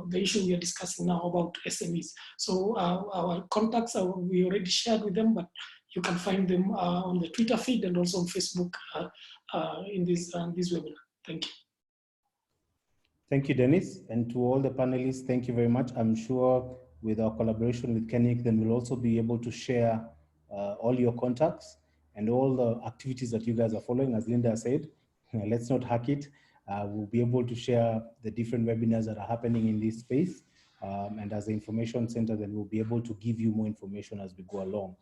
the issue we are discussing now about SMEs. So our contacts we already shared with them, but you can find them on the Twitter feed and also on Facebook in this webinar. Thank you. Thank you, Dennis. And to all the panelists, thank you very much. I'm sure with our collaboration with KeNIC, then we'll also be able to share all your contacts and all the activities that you guys are following. As Linda said, let's not hack it. We'll be able to share the different webinars that are happening in this space. And as the information center, then we'll be able to give you more information as we go along.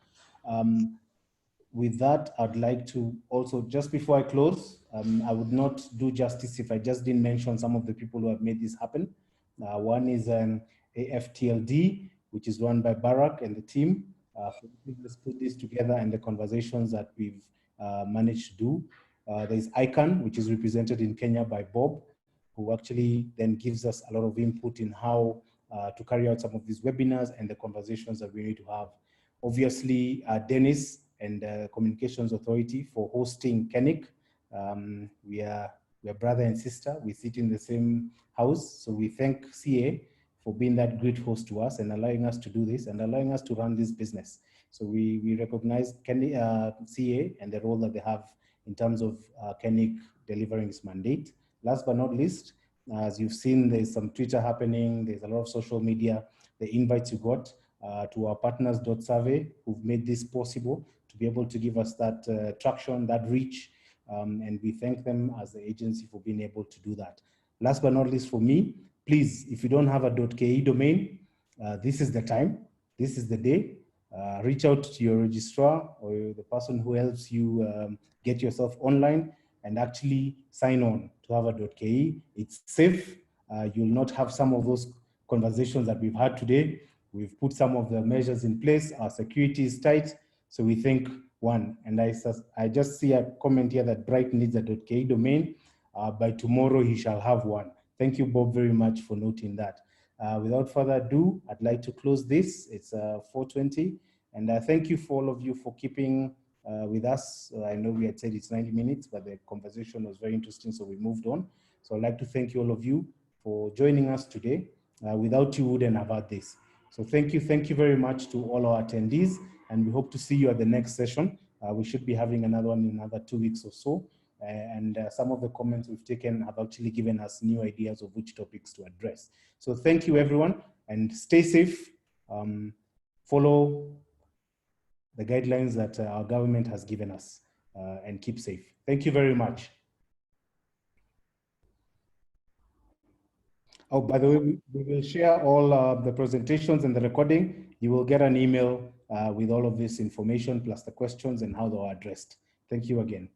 With that, I'd like to also, just before I close, I would not do justice if I just didn't mention some of the people who have made this happen. One is AFTLD, which is run by Barak and the team. Let's put this together and the conversations that we've managed to do. There's ICANN, which is represented in Kenya by Bob, who actually then gives us a lot of input in how to carry out some of these webinars and the conversations that we need to have. Obviously, Dennis and the Communications Authority for hosting KeNIC. We are brother and sister. We sit in the same house. So we thank CA for being that great host to us and allowing us to do this and allowing us to run this business. So we recognize CA and the role that they have in terms of KeNIC delivering its mandate. Last but not least, as you've seen, there's some Twitter happening, there's a lot of social media, the invites you got to our partners.survey who've made this possible to be able to give us that traction, that reach, and we thank them as the agency for being able to do that. Last but not least for me, please, if you don't have a .ke domain, this is the time, this is the day. Reach out to your registrar or the person who helps you get yourself online and actually sign on to have a .ke. It's safe. You'll not have some of those conversations that we've had today. We've put some of the measures in place. Our security is tight. So we think one, and I just see a comment here that Bright needs a .ke domain. By tomorrow, he shall have one. Thank you, Bob, very much for noting that. Without further ado, I'd like to close this. It's 4:20. And thank you for all of you for keeping with us. I know we had said it's 90 minutes, but the conversation was very interesting, so we moved on. So I'd like to thank you all of you for joining us today. Without you, we wouldn't have had this. So thank you very much to all our attendees, and we hope to see you at the next session. We should be having another one in another 2 weeks or so. And some of the comments we've taken have actually given us new ideas of which topics to address. So thank you everyone, and stay safe. Follow the guidelines that our government has given us, and keep safe. Thank you very much. Oh, by the way, we will share all the presentations and the recording. You will get an email with all of this information plus the questions and how they are addressed. Thank you again.